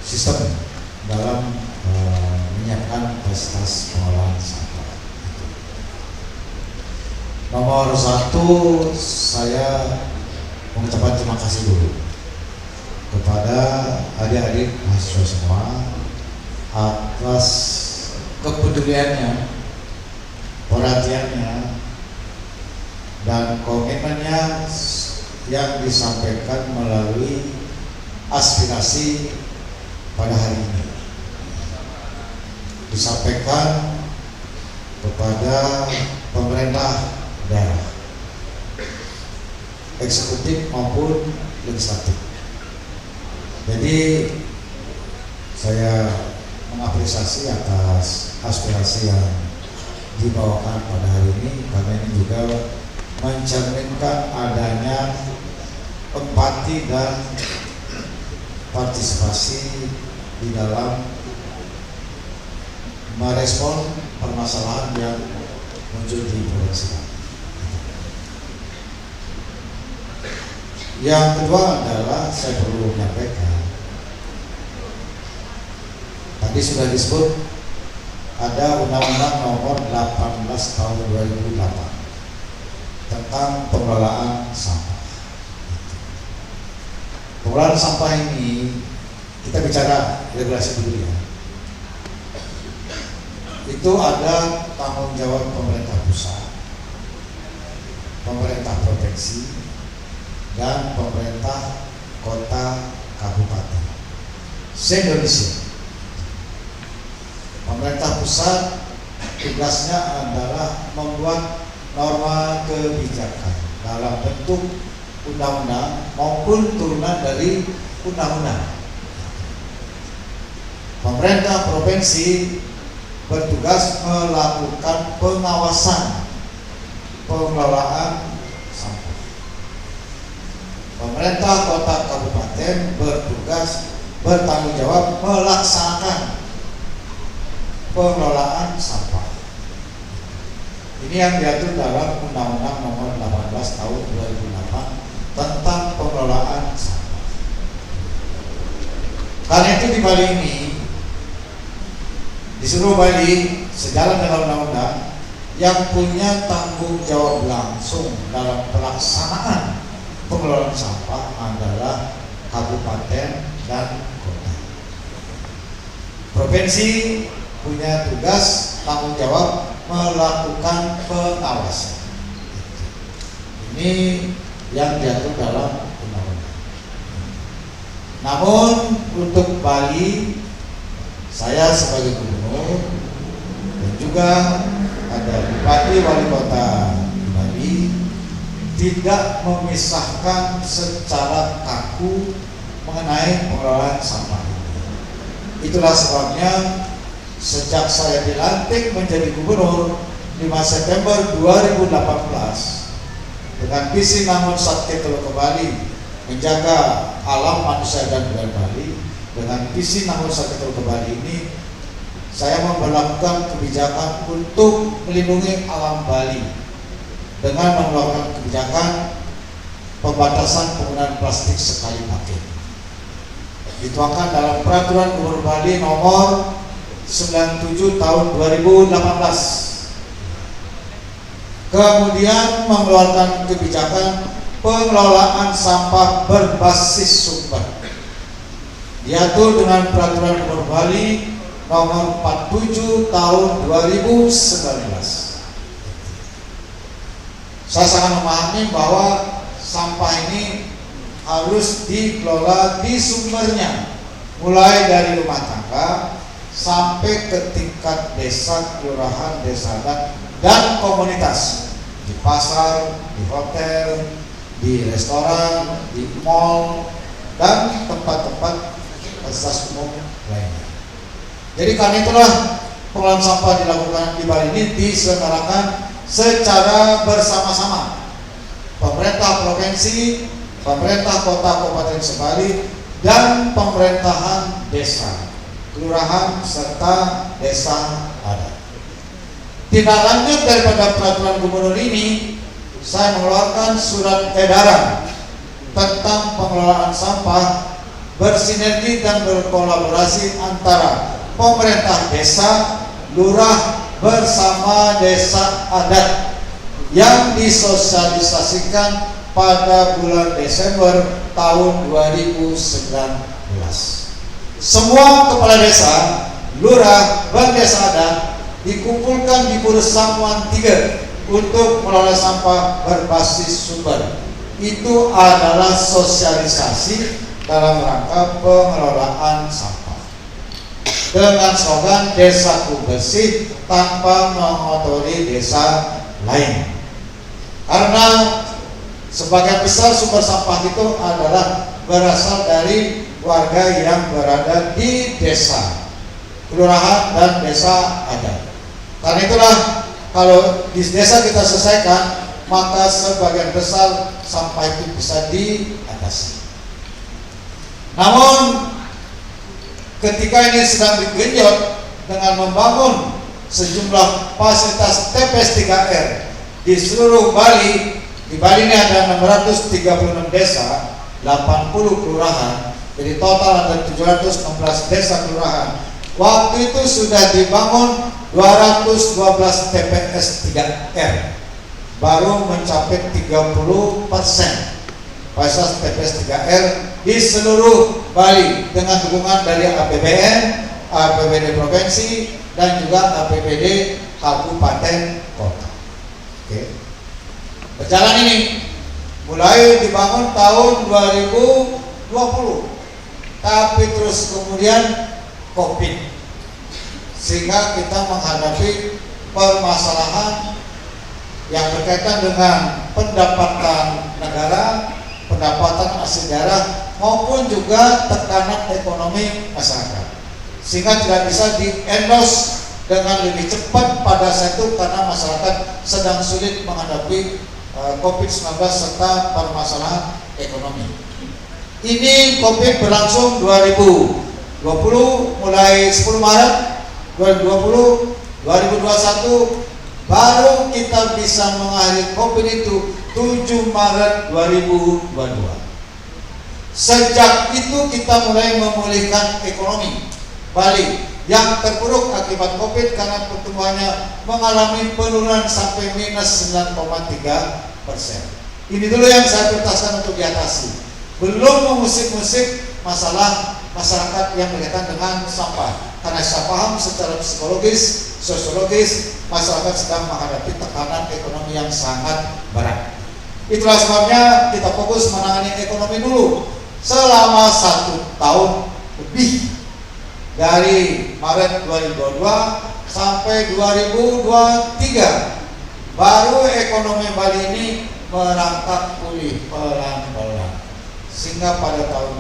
sistem dalam menyiapkan fasilitas pengelolaan sampah. Nomor 1, saya mengucapkan terima kasih dulu kepada adik-adik mahasiswa semua atas kepeduliannya, perhatiannya, dan komitmennya yang disampaikan melalui aspirasi pada hari ini. Disampaikan kepada pemerintah daerah, eksekutif maupun legislatif. Jadi saya mengapresiasi atas aspirasi yang dibawakan pada hari ini, karena ini juga mencerminkan adanya empati dan partisipasi di dalam merespon permasalahan yang muncul di provinsi. Yang kedua adalah saya perlu menyampaikan, tadi sudah disebut ada Undang-Undang Nomor 18 Tahun 2008 tentang pengelolaan sampah. Pengelolaan sampah ini, kita bicara regulasi dulu ya. Itu ada tanggung jawab pemerintah pusat, pemerintah provinsi, dan pemerintah kota kabupaten se-Indonesia. Pemerintah pusat tugasnya adalah membuat norma kebijakan dalam bentuk undang-undang maupun turunan dari undang-undang. Pemerintah provinsi bertugas melakukan pengawasan pengelolaan sampah. Pemerintah kota kabupaten bertugas bertanggung jawab melaksanakan pengelolaan sampah. Ini yang diatur dalam Undang-Undang Nomor 18 Tahun 2008 tentang pengelolaan sampah. Karena itu di Bali ini, di seluruh Bali, sejalan dengan undang-undang, yang punya tanggung jawab langsung dalam pelaksanaan pengelolaan sampah adalah kabupaten dan kota. Provinsi punya tugas tanggung jawab melakukan pengawasan. Ini yang diatur dalam undang-undang. Namun untuk Bali, saya sebagai gubernur dan juga ada bupati wali kota di Bali tidak memisahkan secara kaku mengenai pengelolaan sampah. Itulah sebabnya sejak saya dilantik menjadi gubernur 5 September 2018 dengan visi Namun Satke Telu Kembali menjaga alam manusia dan budaya Bali, dengan visi Namun Satke Telu Kembali ini saya memperlakukan kebijakan untuk melindungi alam Bali dengan mengeluarkan kebijakan pembatasan penggunaan plastik sekali pakai. Dituangkan dalam Peraturan Gubernur Bali Nomor 97 Tahun 2018. Kemudian mengeluarkan kebijakan pengelolaan sampah berbasis sumber. Diatur dengan Peraturan Gubernur Bali Nomor 47 Tahun 2019. Saya sangat memahami bahwa sampah ini harus dikelola di sumbernya, mulai dari rumah tangga sampai ke tingkat desa, kelurahan, desa adat, dan komunitas, di pasar, di hotel, di restoran, di mall, dan tempat-tempat fasilitas umum lainnya. Jadi karena itulah pengelolaan sampah dilakukan di Bali ini diselenggarakan secara bersama-sama. Pemerintah provinsi, pemerintah kota Kabupaten Sebali, dan pemerintahan desa, kelurahan, serta desa adat. Tindak lanjut daripada peraturan gubernur ini, saya mengeluarkan surat edaran tentang pengelolaan sampah bersinergi dan berkolaborasi antara pemerintah desa, lurah bersama desa adat yang disosialisasikan pada bulan Desember tahun 2019. Semua kepala desa, lurah, dan desa adat dikumpulkan di Samuan 3 untuk mengelola sampah berbasis sumber. Itu adalah sosialisasi dalam rangka pengelolaan sampah dengan slogan Desaku Bersih tanpa mengotori desa lain. Karena sebagian besar sumber sampah itu adalah berasal dari warga yang berada di desa, kelurahan, dan desa adat. Karena itulah kalau di desa kita selesaikan, maka sebagian besar sampah itu bisa diatasi. Namun ketika ini sedang digenjot dengan membangun sejumlah fasilitas TPS 3R di seluruh Bali. Di Bali ini ada 636 desa, 80 kelurahan, jadi total ada 716 desa kelurahan. Waktu itu sudah dibangun 212 TPS 3R, baru mencapai 30% fasilitas TPS 3R di seluruh Bali dengan dukungan dari APBN, APBD provinsi, dan juga APBD kabupaten kota. Oke. Berjalan ini mulai dibangun tahun 2020, tapi terus kemudian COVID, sehingga kita menghadapi permasalahan yang berkaitan dengan pendapatan negara, pendapatan asli daerah, maupun juga tekanan ekonomi masyarakat, sehingga tidak bisa di-endorse dengan lebih cepat pada saat itu karena masyarakat sedang sulit menghadapi COVID-19 serta permasalahan ekonomi. Ini COVID berlangsung 2020 mulai 10 Maret 2020, 2021 baru kita bisa mengakhiri COVID itu 7 Maret 2022. Sejak itu kita mulai memulihkan ekonomi Bali yang terpuruk akibat COVID karena pertumbuhannya mengalami penurunan sampai minus 9,3%. Ini dulu yang saya prioritaskan untuk diatasi. Belum mengusik-musik masalah masyarakat yang berkaitan dengan sampah, karena saya paham secara psikologis, sosiologis, masyarakat sedang menghadapi tekanan ekonomi yang sangat berat. Itulah sebabnya kita fokus menangani ekonomi dulu selama 1 tahun lebih, dari Maret 2022 sampai 2023. Baru ekonomi Bali ini merangkak pulih pelan-pelan, sehingga pada tahun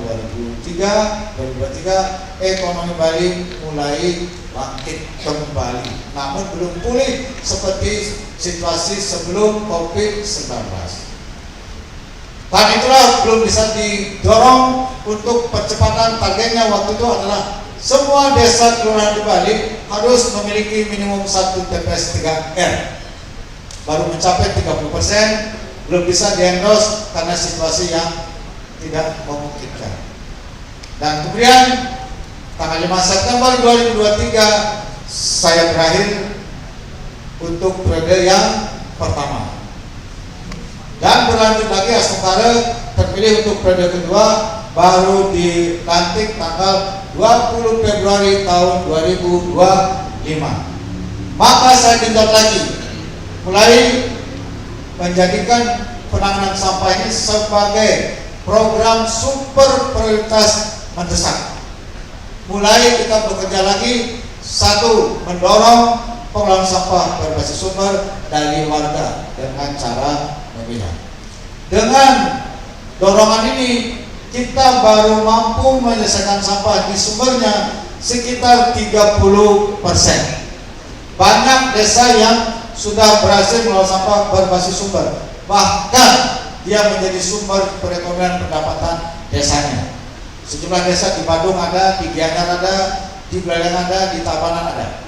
2023 ekonomi Bali mulai bangkit kembali, namun belum pulih seperti situasi sebelum COVID-19. Karena itulah belum bisa didorong untuk percepatan. Targetnya waktu itu adalah semua desa kelurahan di Bali harus memiliki minimum 1 TPS 3R. Baru mencapai 30%, belum bisa di-endorse karena situasi yang tidak memungkinkan. Dan kemudian tanggal 5 September 2023 saya berakhir untuk periode yang pertama. Dan berlanjut lagi Asmukare terpilih untuk periode kedua, baru dilantik tanggal 20 Februari tahun 2025. Maka saya genjot lagi, mulai menjadikan penanganan sampah ini sebagai program super prioritas mendesak. Mulai kita bekerja lagi, satu, mendorong pengelolaan sampah berbasis sumber dari warga dengan cara memilah. Dengan dorongan ini kita baru mampu menyelesaikan sampah di sumbernya sekitar 30%. Banyak desa yang sudah berhasil mengelola sampah berbasis sumber, bahkan dia menjadi sumber perekonomian pendapatan desanya. Sejumlah desa di Badung ada, di Gianyar ada, di Beledang ada, di Tabanan ada.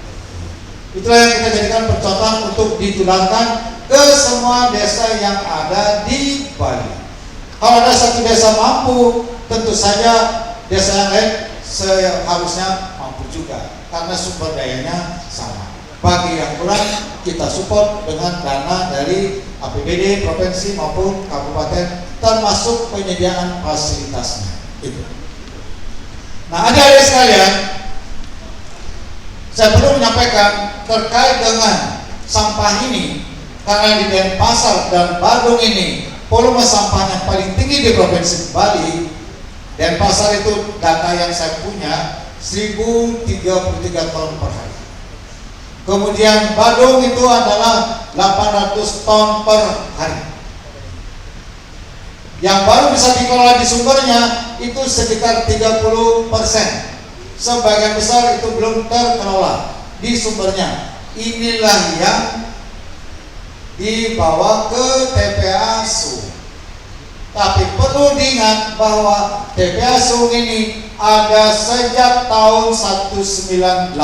Itulah yang kita jadikan percontohan untuk ditularkan ke semua desa yang ada di Bali. Kalau ada satu desa mampu, tentu saja desa yang lain seharusnya mampu juga, karena sumber dayanya sama. Bagi yang kurang, kita support dengan dana dari APBD provinsi maupun kabupaten, termasuk penyediaan fasilitasnya. Itu. Nah, adik-adik sekalian, saya perlu menyampaikan terkait dengan sampah ini, karena di Denpasar dan Badung ini volume sampah yang paling tinggi di provinsi Bali. Denpasar itu data yang saya punya 1033 ton per hari. Kemudian Badung itu adalah 800 ton per hari. Yang baru bisa dikelola di sumbernya itu sekitar 30%. Sebagian besar itu belum terkelola di sumbernya. Inilah yang dibawa ke TPA Sung. Tapi perlu diingat bahwa TPA Sung ini ada sejak tahun 1984.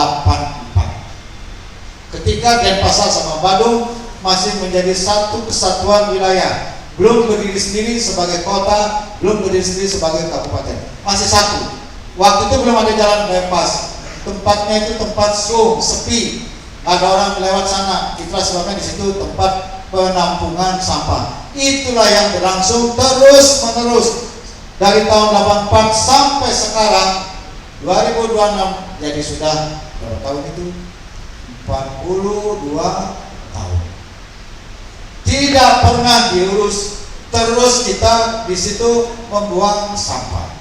Ketika Denpasar sama Badung masih menjadi satu kesatuan wilayah, belum berdiri sendiri sebagai kota, belum berdiri sendiri sebagai kabupaten, masih satu. Waktu itu belum ada jalan bypass, tempatnya itu tempat Sung, sepi, ada orang lewat sana. Itulah sebabnya di situ tempat penampungan sampah. Itulah yang berlangsung terus menerus dari tahun 84 sampai sekarang 2026. Jadi sudah berapa tahun itu? 42 tahun. Tidak pernah diurus, terus kita di situ membuang sampah.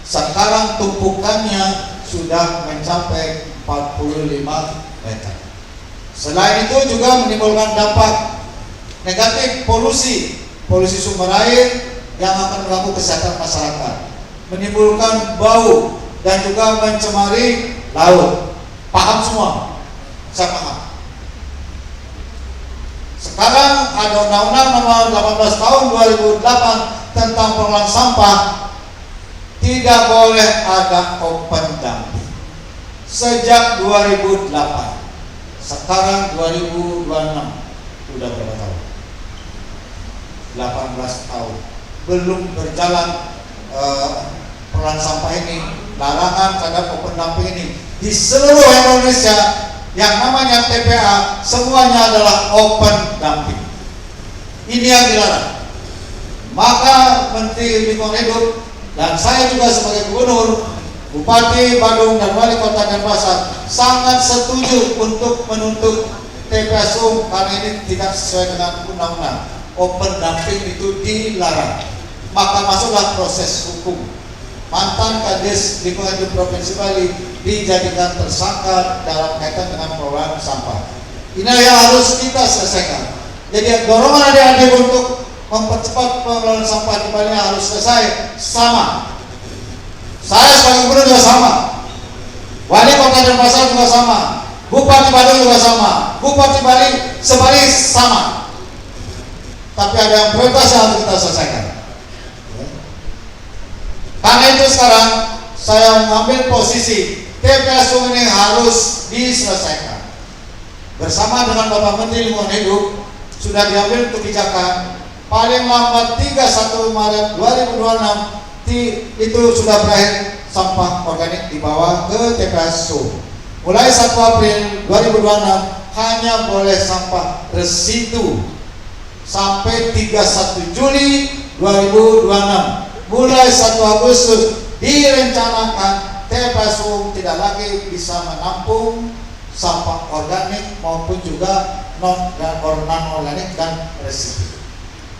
Sekarang tumpukannya sudah mencapai 45 meter. Selain itu juga menimbulkan dampak negatif, polusi sumber air yang akan mengganggu kesehatan masyarakat, menimbulkan bau dan juga mencemari laut. Paham semua? Saya paham. Sekarang ada Undang-Undang Nomor 18 Tahun 2008 tentang pengelolaan sampah. Tidak boleh ada open dumping. Sejak 2008, sekarang 2026, sudah berapa tahun? 18 tahun belum berjalan pengelolaan sampah ini. Larangan terhadap open dumping ini di seluruh Indonesia. Yang namanya TPA semuanya adalah open dumping. Ini yang dilarang. Maka Menteri Lingkungan Hidup dan saya juga sebagai gubernur, Bupati Badung dan Wali Kota Denpasar sangat setuju untuk menuntut TPA Sung karena ini tidak sesuai dengan undang-undang. Open dumping itu dilarang. Maka masuklah proses hukum. Mantan Kadis Lingkungan Hidup Provinsi Bali dijadikan tersangka dalam kaitan dengan pengelolaan sampah. Ini yang harus kita selesaikan. Jadi dorongan adik-adik untuk mempercepat pengelolaan sampah di Bali harus selesai sama. Saya sebagai gubernur juga sama, wali kota Denpasar juga sama, Bupati Badung juga sama, Bupati Bali sebalik sama. Tapi ada yang prioritas yang harus kita selesaikan. Karena itu sekarang saya mengambil posisi TPSU ini harus diselesaikan. Bersama dengan Bapak Menteri Lingkungan Hidup sudah diambil kebijakan paling lambat 31 Maret 2026 itu sudah berakhir sampah organik dibawa ke TPSU. Mulai 1 April 2026 hanya boleh sampah residu sampai 31 Juli 2026. Mulai 1 Agustus direncanakan TPSU tidak lagi bisa menampung sampah organik maupun juga non organik dan residu.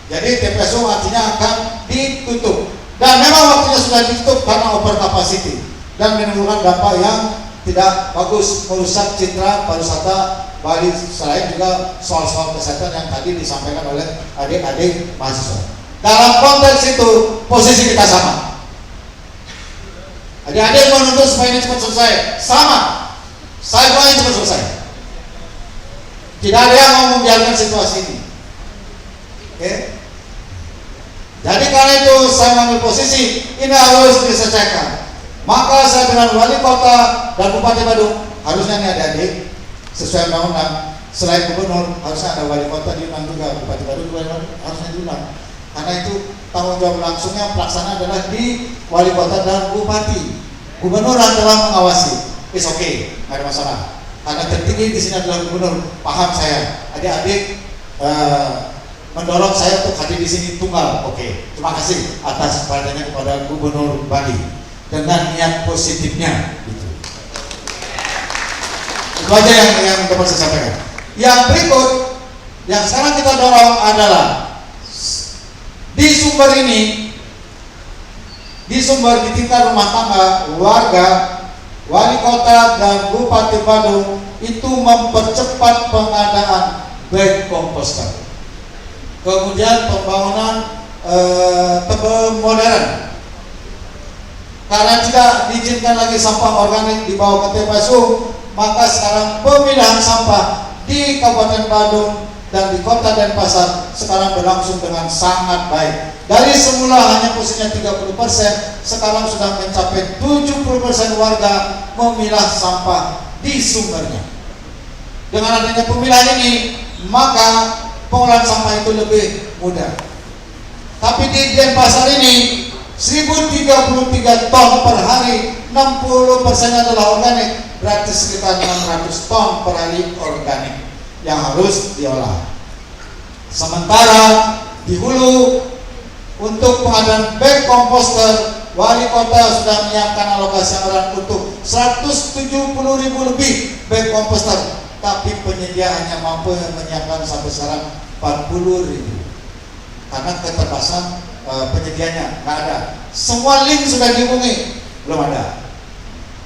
Jadi TPSU artinya akan ditutup, dan memang waktunya sudah ditutup karena over capacity dan menimbulkan dampak yang tidak bagus, merusak citra pariwisata Bali, selain juga soal-soal kesehatan yang tadi disampaikan oleh adik-adik mahasiswa. Dalam konteks itu posisi kita sama. Adik-adik menuntut supaya ini cepat selesai, sama. Saya mau cepat selesai. Tidak ada yang mau membiarkan situasi ini. Oke? Jadi karena itu saya mengambil posisi ini harus diselesaikan. Maka saya dengan wali kota dan Bupati Badung, harusnya ini adik-adik sesuai undang-undang, selain gubernur harusnya ada wali kota diundang juga, Bupati Badung juga harusnya diundang. Karena itu tanggung jawab langsungnya pelaksana adalah di wali kota dan bupati. Gubernur adalah mengawasi. It's okay, nggak ada masalah. Karena tertinggi di sini adalah gubernur. Paham saya. Adik-adik mendorong saya untuk hadir di sini tunggal. Oke, terima kasih atas perhatiannya kepada Gubernur Bali dengan niat positifnya. Itu aja yang dapat saya sampaikan. Yang berikut yang sekarang kita dorong adalah di sumber ini, di sumber di tingkat rumah tangga, warga, wali kota dan Bupati Badung itu mempercepat pengadaan bag komposter. Kemudian pembangunan tebel modern. Karena tidak diizinkan lagi sampah organik dibawa ke TPSU, maka sekarang pemilahan sampah di Kabupaten Badung dan di Kota Denpasar sekarang berlangsung dengan sangat baik. Dari semula hanya posisinya 30%, sekarang sudah mencapai 70% warga memilah sampah di sumbernya. Dengan adanya pemilahan ini, maka pengolahan sampah itu lebih mudah. Tapi di Denpasar ini 1033 ton per hari, 60% adalah organik, berarti sekitar 600 ton per hari organik yang harus diolah. Sementara di Hulu untuk pengadaan bag komposter, wali kota sudah menyiapkan alokasi anggaran untuk 170.000 lebih bag komposter, tapi penyedia hanya mampu menyiapkan sampai sekarang 40.000 karena keterbatasan penyedianya nggak ada. Semua link sudah dihubungi, belum ada.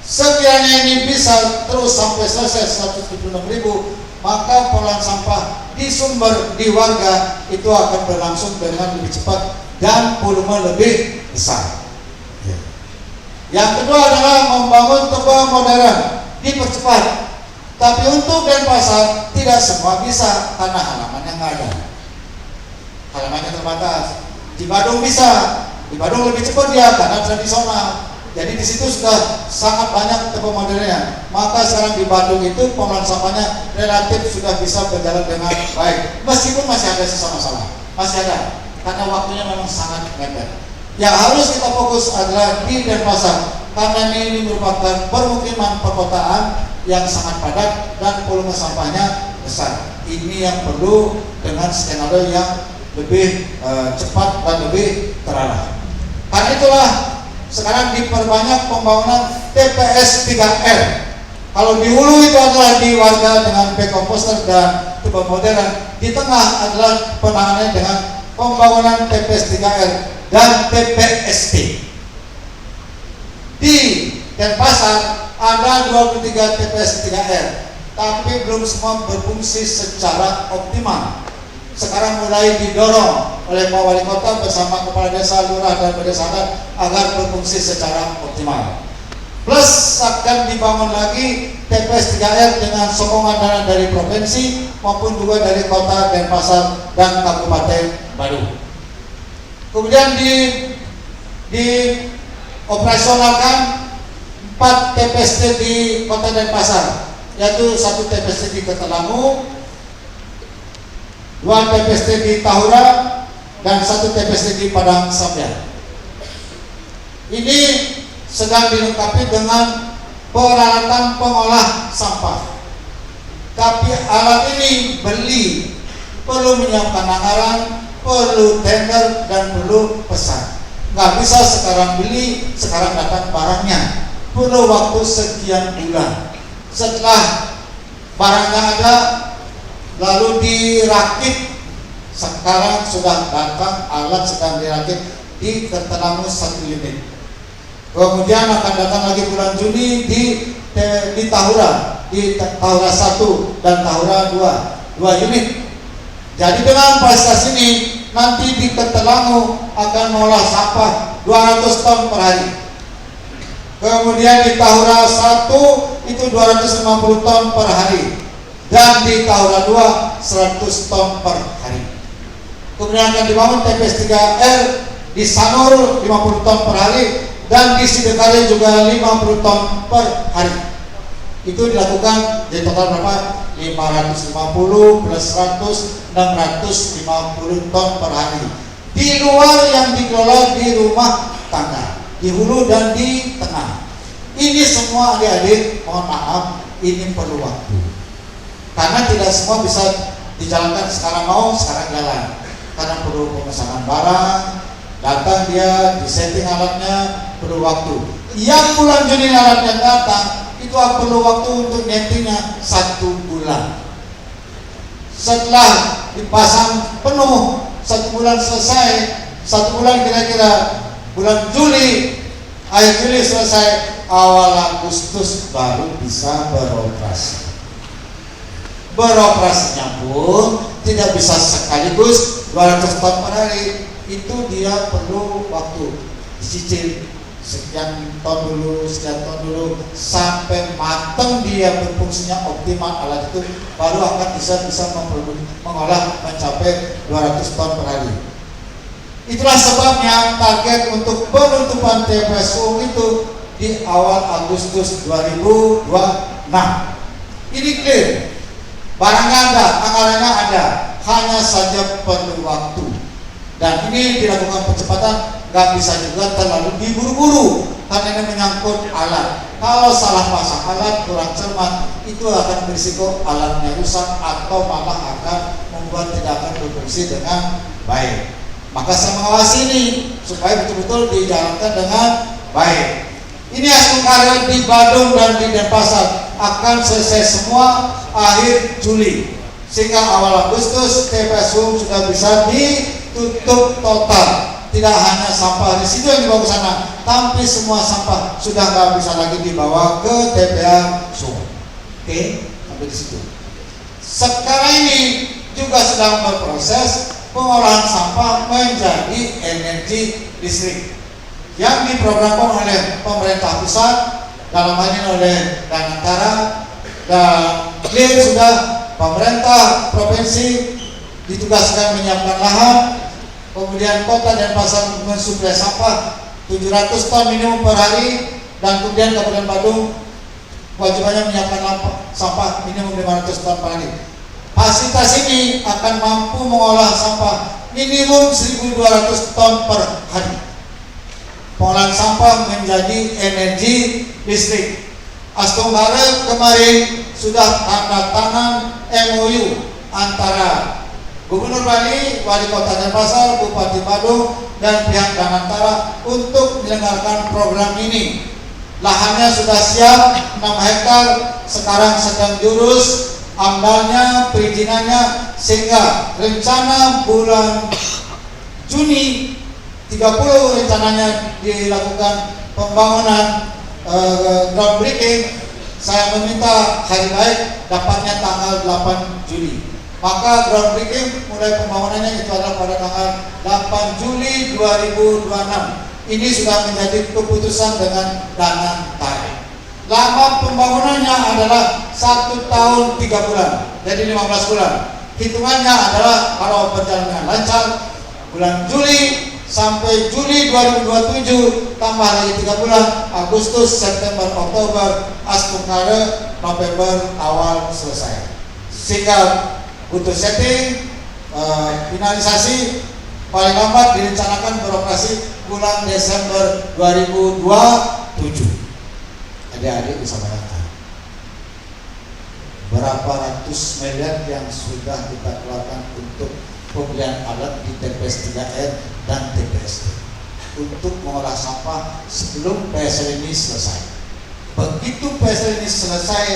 Sekiranya ini bisa terus sampai selesai 176.000, maka pengolahan sampah di sumber di warga itu akan berlangsung dengan lebih cepat dan volume lebih besar. Yang kedua adalah membangun tebal modern, dipercepat. Tapi untuk Denpasar tidak semua bisa karena halamannya nggak ada, halamannya terbatas. Di Badung bisa, di Badung lebih cepat dia karena tradisional. Jadi di situ sudah sangat banyak tebal modernnya. Maka sekarang di Badung itu pengolahan sampahnya relatif sudah bisa berjalan dengan baik. Meskipun masih ada sisa masalah, masih ada karena waktunya memang sangat mepet. Yang harus kita fokus adalah di Denpasar karena ini merupakan permukiman perkotaan yang sangat padat dan volume sampahnya besar. Ini yang perlu dengan skenario yang lebih cepat dan lebih terarah. Karena itulah sekarang diperbanyak pembangunan TPS 3R. Kalau di hulu itu adalah di warga dengan bag komposter dan tebal modern, di tengah adalah penanganannya dengan pembangunan TPS 3R dan TPST. Di Denpasar ada 23 TPS 3R, tapi belum semua berfungsi secara optimal. sekarang mulai didorong oleh Pak Wali Kota bersama Kepala Desa, Lurah, dan Pedesaan agar berfungsi secara optimal. Plus akan dibangun lagi TPS 3R dengan sokongan dana dari provinsi maupun juga dari Kota Denpasar dan Kabupaten Badung. Kemudian di operasionalkan 4 TPST di Kota Denpasar, yaitu 1 TPST di Ketelangu, 2 TPST di Tahura, dan 1 TPST di Padang Sambian. Ini sedang dilengkapi dengan peralatan pengolah sampah. Tapi alat ini beli, perlu menyiapkan anggaran, perlu tender, dan perlu pesan. Nggak bisa sekarang beli, sekarang datang barangnya. Perlu waktu sekian bulan. Setelah barangnya ada, lalu dirakit. Sekarang sudah datang alat, sedang dirakit di Ketelangu 1 unit. Kemudian akan datang lagi bulan Juni di Tahura, di Tahura 1 dan Tahura 2 unit. Jadi dengan prestasi ini nanti di Ketelangu akan mengolah sampah 200 ton per hari. Kemudian di Tahura 1 itu 250 ton per hari, dan di Tahura 2 100 ton per hari. Kemudian akan dibangun TPS 3R di Sanur 50 ton per hari, dan di Sidekare juga 50 ton per hari. Itu dilakukan di total berapa? 550 plus 100, 650 ton per hari. Di luar yang dikelola di rumah tangga, di hulu dan di tengah. Ini semua adik-adik, mohon maaf, ini perlu waktu. Karena tidak semua bisa dijalankan sekarang mau, sekarang jalan. Karena perlu pemesanan barang, datang dia, disetting alatnya, perlu waktu. Yang bulan Juni alatnya datang, itu perlu waktu untuk nettingnya 1 bulan. Setelah dipasang penuh, 1 bulan selesai, 1 bulan kira-kira bulan Juli, akhir Juli selesai, awal Agustus baru bisa beroperasi. Beroperasinya pun tidak bisa sekaligus 200 ton per hari. Itu dia perlu waktu dicicil sekian ton dulu, sampai matang dia berfungsinya optimal alat itu, baru akan bisa mengolah mencapai 200 ton per hari. Itulah sebabnya target untuk penutupan TPSU itu di awal Agustus 2026. Ini clear, barangnya ada, anggarannya ada, hanya saja perlu waktu. Dan ini dilakukan percepatan, nggak bisa juga terlalu diburu-buru karena ini menyangkut alat. Kalau salah pasang alat, kurang cermat, itu akan berisiko alatnya rusak atau malah akan membuat tidak akan berfungsi dengan baik. Maka saya mengawasi ini supaya betul-betul dijalankan dengan baik. Ini hasil karya di Badung dan di Denpasar akan selesai semua akhir Juli, sehingga awal Agustus TPSU sudah bisa ditutup total. Tidak hanya sampah di situ yang dibawa ke sana, tapi semua sampah sudah nggak bisa lagi dibawa ke TPA Sungai. Oke, sampai di situ. Sekarang ini juga sedang berproses pengolahan sampah menjadi energi listrik yang diprogramkan oleh pemerintah pusat, dalam hal ini oleh Danantara, dan clear sudah pemerintah provinsi ditugaskan menyiapkan lahan. Kemudian Kota Denpasar mensuplai sampah 700 ton minimum per hari, dan kemudian Kabupaten Badung kewajibannya menyiapkan sampah minimum 500 ton per hari. Fasilitas ini akan mampu mengolah sampah minimum 1.200 ton per hari. Pengolahan sampah menjadi energi listrik. Astongbare kemarin sudah tanda tangan MOU antara Gubernur Bali, Wali Kota Denpasar, Bupati Badung, dan pihak Danantara untuk menyelenggarakan program ini. Lahannya sudah siap 6 hektar, sekarang sedang diurus amdalnya, perizinannya, sehingga rencana bulan Juni 30 rencananya dilakukan pembangunan groundbreaking. Saya meminta hari baik dapatnya tanggal 8 Juli. Maka groundbreaking mulai pembangunannya itu adalah pada tanggal 8 Juli 2026. Ini sudah menjadi keputusan dengan dana tarik. Lama pembangunannya adalah 1 tahun 3 bulan, jadi 15 bulan. Hitungannya adalah kalau berjalan dengan lancar, bulan Juli sampai Juli 2027 tambah lagi 3 bulan, Agustus, September, Oktober, Aspungkare, November awal selesai. Sehingga butuh setting, finalisasi, paling lambat direncanakan beroperasi bulan Desember 2027. Adik-adik bisa bayangkan berapa ratus miliar yang sudah kita keluarkan untuk pembelian alat di TPS 3R dan TPS untuk mengolah sampah sebelum PSL ini selesai. Begitu PSL ini selesai,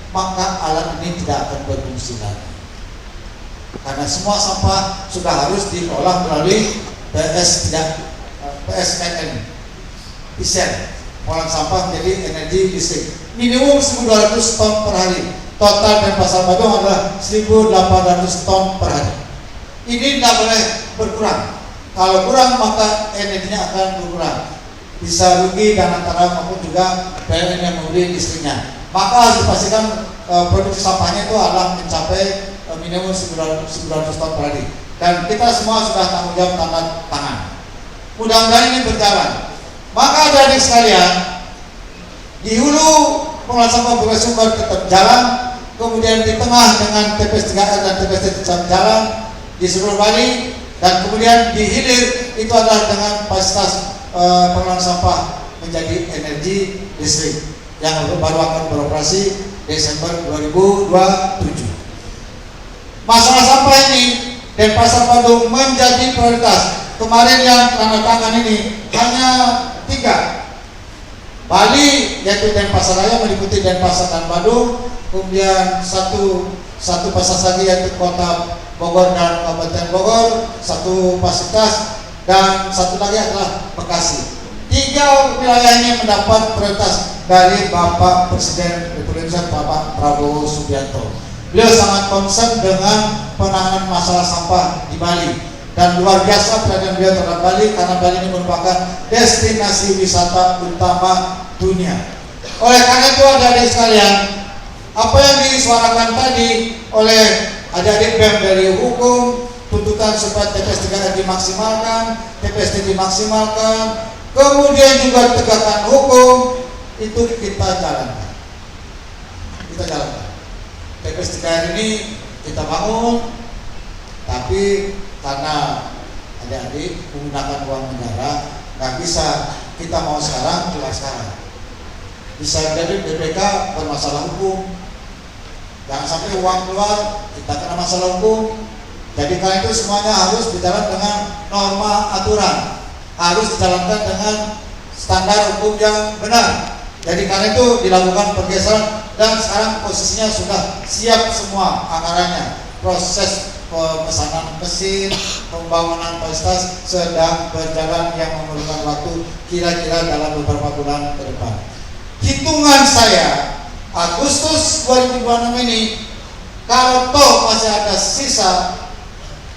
maka alat ini tidak akan berfungsi lagi. Karena semua sampah sudah harus diolah melalui PSNN, pengolahan sampah menjadi energi listrik. Minimum 1.200 ton per hari. Total Denpasar Badung adalah 1.800 ton per hari. Ini tidak boleh berkurang. Kalau kurang maka energinya akan berkurang. Bisa rugi dan antara maupun juga PLN yang membeli listriknya. Maka harus dipastikan produksi sampahnya itu adalah mencapai minimum 900 ton per hari. Dan kita semua sudah tanggung jawab tanda tangan. Mudah-mudahan ini berjalan. Maka adik-adik sekalian, di hulu pengolahan sampah bersumber tetap jalan, kemudian di tengah dengan TPS 3R dan TPS tetap jalan di seluruh Bali, dan kemudian di hilir itu adalah dengan fasilitas pengolahan sampah menjadi energi listrik yang baru akan beroperasi Desember 2027. Masalah sampah ini Denpasar Badung menjadi prioritas. Kemarin yang tanda tangan ini hanya 3. Bali yaitu Denpasar Raya meliputi Denpasar dan Badung, kemudian satu fasilitas lagi yaitu Kota Bogor dan Kabupaten Bogor, satu fasilitas, dan satu lagi adalah Bekasi. 3 wilayah ini mendapat prioritas dari Bapak Presiden Republik Indonesia Bapak Prabowo Subianto. Beliau sangat concern dengan penanganan masalah sampah di Bali, dan luar biasa perhatian beliau terhadap Bali karena Bali ini merupakan destinasi wisata utama dunia. Oleh karena itu adik-adik sekalian, apa yang disuarakan tadi oleh adik-adik BEM dari hukum, tuntutan supaya TPS 3R dimaksimalkan, TPS dimaksimalkan, kemudian juga tegakkan hukum, itu kita jalankan. TPS 3R ini kita bangun, tapi karena adik-adik menggunakan uang negara, nggak bisa kita mau sekarang keluar sekarang. Bisa jadi BPK bermasalah hukum, jangan sampai uang keluar kita kena masalah hukum. Jadi karena itu semuanya harus berjalan dengan norma aturan, harus dijalankan dengan standar hukum yang benar. Jadi karena itu dilakukan pergeseran, dan sekarang posisinya sudah siap semua anggarannya. Proses pemesanan mesin, pembangunan fasilitas sedang berjalan yang memerlukan waktu kira-kira dalam beberapa bulan ke depan. Hitungan saya Agustus 2026 ini, kalau toh masih ada sisa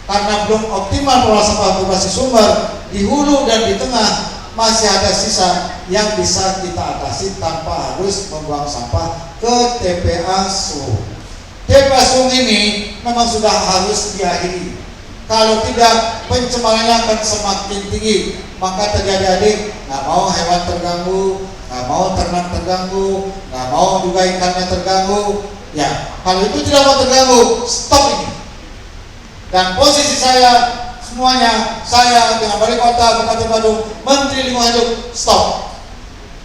karena belum optimal pengolahan sampah berbasis sumber di hulu dan di tengah, masih ada sisa yang bisa kita atasi tanpa harus membuang sampah ke TPA Suung. TPA Suung ini memang sudah harus diakhiri. Kalau tidak, pencemarannya akan semakin tinggi. Maka terjadi adik, nggak mau hewan terganggu, nggak mau ternak terganggu, nggak mau juga ikannya terganggu. Ya, kalau itu tidak mau terganggu, stop ini. Dan posisi saya semuanya, saya dengan Wali Kota Bupati Badung, Menteri Lingkungan Hidup, stop.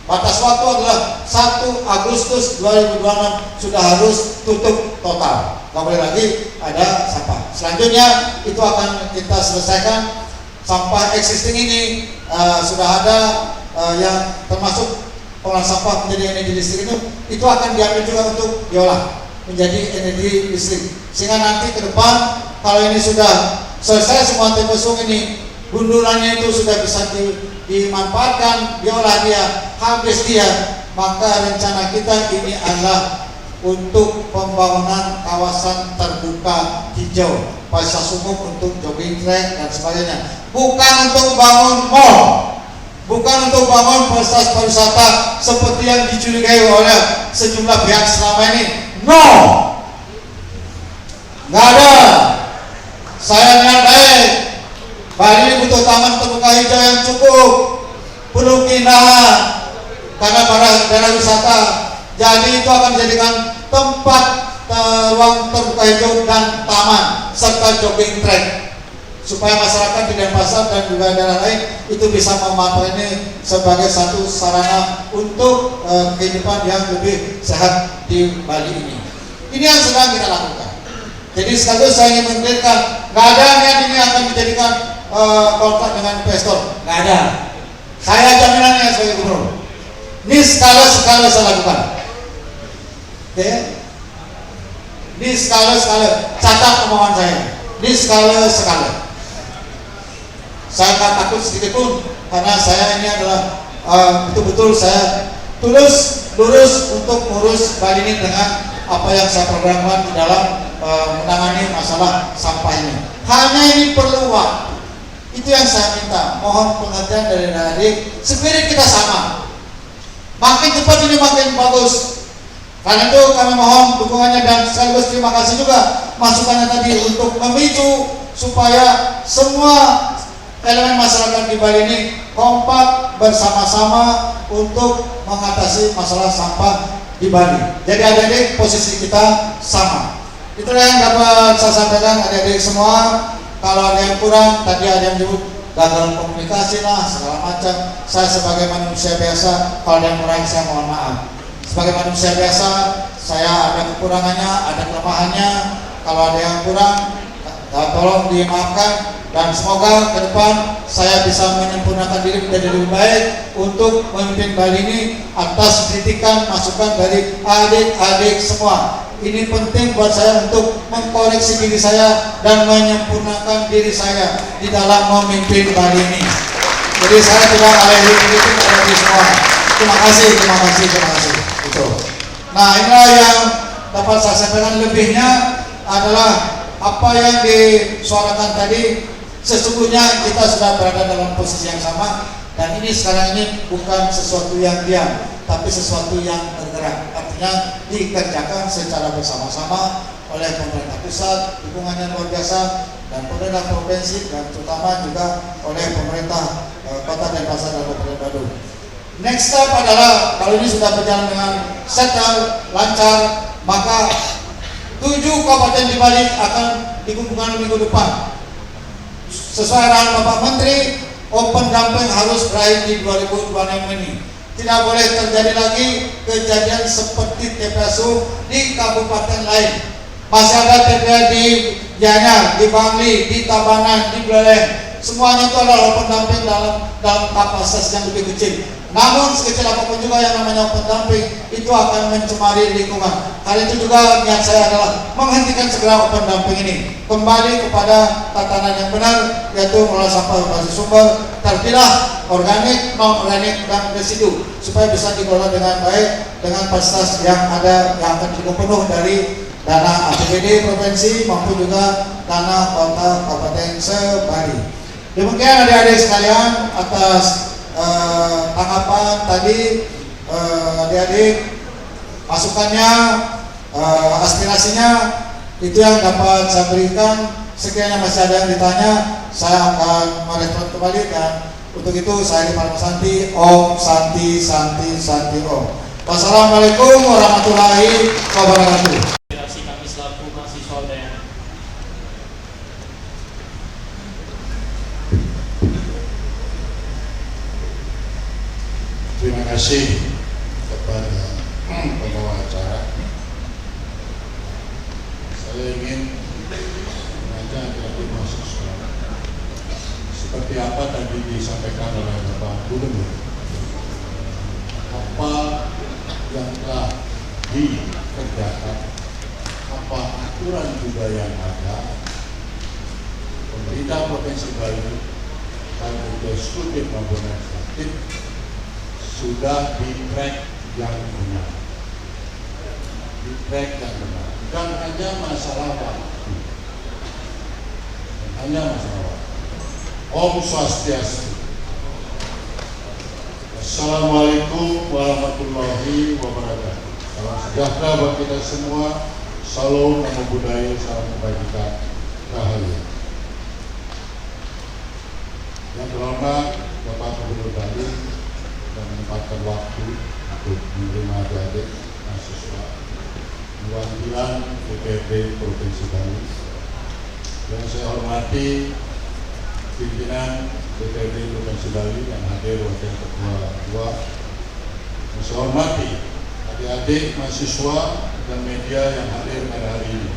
Batas waktu adalah 1 Agustus 2026 sudah harus tutup total. Nggak boleh lagi ada sampah. Selanjutnya itu akan kita selesaikan. Sampah existing ini sudah ada yang termasuk pengolahan sampah menjadi energi listrik itu akan diambil juga untuk diolah menjadi energi listrik. Sehingga nanti ke depan kalau ini sudah selesai semua TPS Suung ini, gundulannya itu sudah bisa dimanfaatkan, diolah dia, habis dia, maka rencana kita ini adalah untuk pembangunan kawasan terbuka hijau, fasilitas umum untuk jogging track dan sebagainya. Bukan untuk bangun mall, bukan untuk bangun fasilitas pariwisata seperti yang dicurigai oleh sejumlah pihak selama ini. No, nggak ada. Saya niat baik. Bali butuh taman terbuka hijau yang cukup, penuh keindahan karena para daerah wisata. Jadi itu akan dijadikan tempat ruang terbuka hijau dan taman serta jogging track supaya masyarakat di Denpasar dan juga daerah lain itu bisa memanfaatkannya sebagai satu sarana untuk kehidupan yang lebih sehat di Bali ini. Ini yang sedang kita lakukan. Jadi sekaligus saya ingin mengatakan, nggak ada niat ini akan dijadikan kontrak dengan investor, nggak ada. Saya jaminannya sebagai gubernur. Ini skala saya lakukan. Oke? Ini skala catat omongan saya. Ini skala. Saya nggak takut sedikit pun karena saya ini adalah betul-betul saya tulus lurus untuk mengurus Bali ini dengan apa yang saya programkan di dalam menangani masalah sampah ini. Hanya ini perlu waktu. Itu yang saya minta. Mohon pengertian dari adik. Spirit kita sama. Makin cepat ini makin bagus. Karena itu kami mohon dukungannya dan sekaligus terima kasih juga masukannya tadi untuk memicu supaya semua elemen masyarakat di Bali ini kompak bersama-sama untuk mengatasi masalah sampah di Bali. Jadi adik-adik posisi kita sama. Itulah yang dapat saya sampaikan adik-adik semua. Kalau ada yang kurang, tadi ada yang menyebut gagal komunikasi lah, segala macam. Saya sebagai manusia biasa, kalau ada yang kurang saya mohon maaf. Sebagai manusia biasa, saya ada kekurangannya, ada kelemahannya. Kalau ada yang kurang, tolong dimaafkan. Dan semoga ke depan saya bisa menyempurnakan diri menjadi lebih baik untuk memimpin Bali ini atas kritikan masukan dari adik-adik semua. Ini penting buat saya untuk mengkoreksi diri saya dan menyempurnakan diri saya di dalam memimpin Bali ini. Jadi saya tidak alih kritik dari semua. Terima kasih. Itu. Nah, inilah yang dapat saya sampaikan. Lebihnya adalah apa yang disuarakan tadi. Sesungguhnya kita sudah berada dalam posisi yang sama dan ini sekarang ini bukan sesuatu yang diam, tapi sesuatu yang bergerak. Artinya dikerjakan secara bersama-sama oleh pemerintah pusat, dukungannya luar biasa, dan pemerintah provinsi dan terutama juga oleh pemerintah Kota Denpasar dan Kabupaten Badung. Next step adalah kalau ini sudah berjalan dengan settle, lancar, maka 7 kabupaten di Bali akan dikumpulkan minggu depan. Sesuai arahan Bapak Menteri, open dumping harus berakhir di 2026 ini. Tidak boleh terjadi lagi kejadian seperti TPSU di kabupaten lain. Masih ada TPA di Gianyar, di Bangli, di Tabanan, di Buleleng. Semuanya itu adalah open dumping dalam kapasitas yang lebih kecil. Namun sekecil apapun juga yang namanya open dumping itu akan mencemari lingkungan. Hal itu juga niat saya adalah menghentikan segera open dumping ini, kembali kepada tatanan yang benar, yaitu mengelola sampah berbasis sumber, terpilah, organik, non organik dan residu, supaya bisa dikelola dengan baik dengan fasilitas yang ada yang akan cukup penuh dari dana APBD provinsi maupun juga dana kota kabupaten se-Bali. Demikian adik-adik sekalian atas tanggapan tadi adik-adik, masukannya, aspirasinya itu yang dapat saya berikan. Sekiranya masih ada yang ditanya, saya akan merespon kembali dan untuk itu saya Parma Santi, Om Santi Santi Santi Om. Wassalamualaikum warahmatullahi wabarakatuh. Kami selaku mahasiswa UDN. Terima kasih kepada pembawa acara. Saya ingin mengajak adik mahasiswa seperti apa tadi disampaikan oleh Bapak Gubernur, apa yang telah dikerjakan, apa aturan juga yang ada. Pemerintah Provinsi Bali dan eksekutif maupun legislatif sudah di track yang benar. di track yang benar. Bukan hanya masalah waktu, hanya masalah waktu. Om Swastiastu. Assalamualaikum warahmatullahi wabarakatuh. Salam sejahtera buat kita semua. Salam Namo Buddhaya, salam kebajikan, rahayu. Yang terhormat Bapak Gubernur Bali dan menyempatkan waktu untuk menerima adik-adik mahasiswa perwakilan DPRD Provinsi Bali. Yang saya hormati pimpinan DPRD Provinsi Bali yang hadir, wakil ketua. Yang saya hormati adik-adik mahasiswa dan media yang hadir pada hari ini,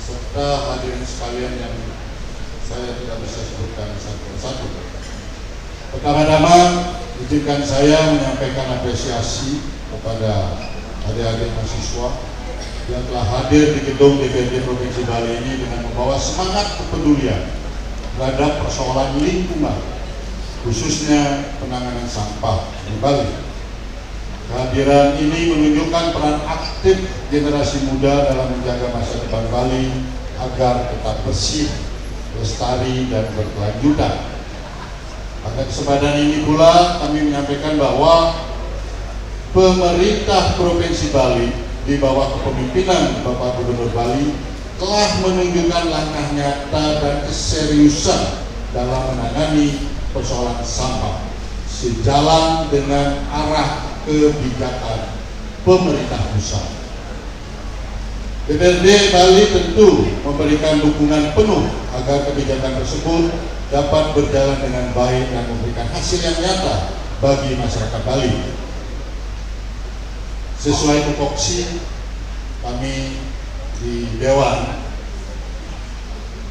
serta hadirin sekalian yang saya tidak bisa sebutkan satu persatu. Pertama-tama, izinkan saya menyampaikan apresiasi kepada adik-adik mahasiswa yang telah hadir di gedung DPRD Provinsi Bali ini dengan membawa semangat kepedulian terhadap persoalan lingkungan, khususnya penanganan sampah di Bali. Kehadiran ini menunjukkan peran aktif generasi muda dalam menjaga masa depan Bali agar tetap bersih, lestari, dan berkelanjutan. Pada kesempatan ini pula kami menyampaikan bahwa pemerintah Provinsi Bali di bawah kepemimpinan Bapak Gubernur Bali telah menunjukkan langkah nyata dan keseriusan dalam menangani persoalan sampah sejalan dengan arah kebijakan pemerintah pusat. DPRD Bali tentu memberikan dukungan penuh agar kebijakan tersebut dapat berjalan dengan baik dan memberikan hasil yang nyata bagi masyarakat Bali. Sesuai tupoksi kami di Dewan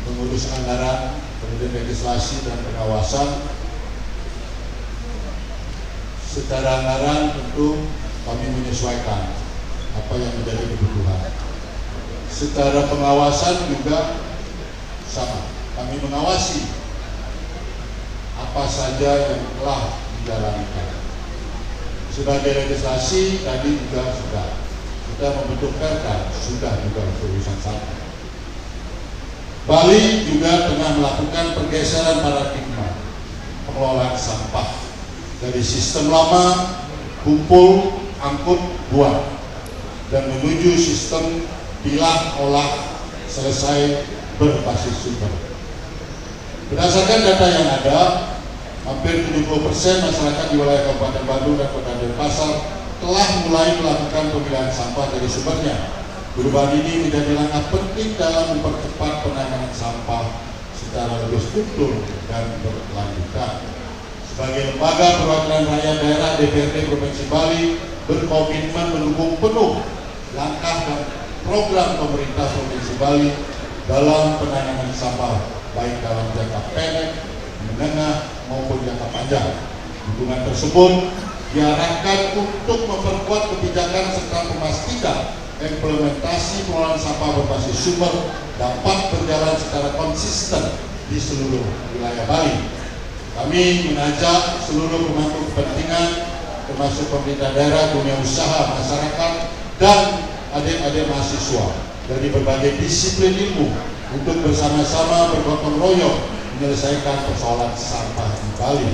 mengurus anggaran, kemudian legislasi dan pengawasan. Secara anggaran tentu kami menyesuaikan apa yang menjadi kebutuhan. Secara pengawasan juga sama, kami mengawasi apa saja yang telah dijalankan. Sebagai legislasi tadi juga sudah kita membentuk perda, sudah juga urusan sampah. Bali juga tengah melakukan pergeseran paradigma pengelolaan sampah dari sistem lama kumpul, angkut, buang, dan menuju sistem pilah, olah, selesai, berbasis sumber. Berdasarkan data yang ada, hampir 70% masyarakat di wilayah Kabupaten Bandung dan Kota Denpasar telah mulai melakukan pemilahan sampah dari sumbernya. Perubahan ini menjadi langkah penting dalam mempercepat penanganan sampah secara lebih struktur dan berkelanjutan. Sebagai lembaga perwakilan rakyat daerah, DPRD Provinsi Bali berkomitmen mendukung penuh langkah dan program pemerintah Provinsi Bali dalam penanganan sampah, baik dalam jangka pendek, menengah, maupun jangka panjang. Dukungan tersebut diarahkan untuk memperkuat kebijakan serta memastikan implementasi pengelolaan sampah berbasis sumber dapat berjalan secara konsisten di seluruh wilayah Bali. Kami mengajak seluruh pemangku kepentingan, termasuk pemerintah daerah, dunia usaha, masyarakat, dan adik-adik mahasiswa dari berbagai disiplin ilmu untuk bersama-sama bergotong royong menyelesaikan persoalan sampah di Bali.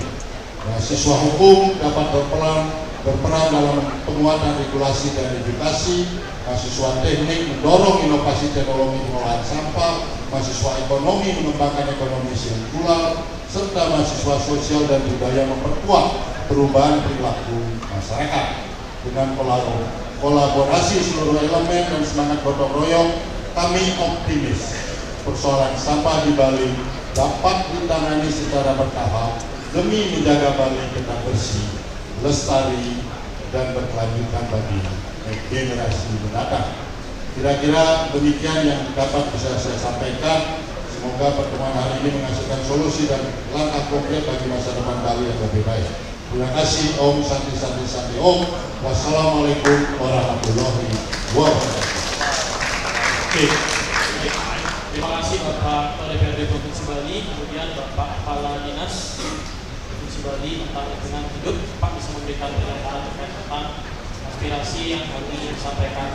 Mahasiswa hukum dapat berperan dalam penguatan regulasi dan edukasi, mahasiswa teknik mendorong inovasi teknologi pengelolaan sampah, mahasiswa ekonomi mengembangkan ekonomi sirkular, serta mahasiswa sosial dan budaya memperkuat perubahan perilaku masyarakat. Dengan kolaborasi seluruh elemen dan semangat gotong royong, kami optimis persoalan sampah di Bali dapat ditangani secara bertahap demi menjaga Bali tetap bersih, lestari, dan berkelanjutan bagi generasi mendatang. Kira-kira demikian yang dapat bisa saya sampaikan. Semoga pertemuan hari ini menghasilkan solusi dan langkah konkret bagi masa depan Bali yang lebih baik. Terima kasih. Om Santi Santi Santi Om. Wassalamualaikum warahmatullahi wabarakatuh. Terima kasih Bapak DPRD Provinsi Bali, kemudian Bapak Kepala Dinas Provinsi Bali tentang lingkungan hidup. Pak bisa memberikan pernyataan terkait tentang aspirasi yang kami sampaikan.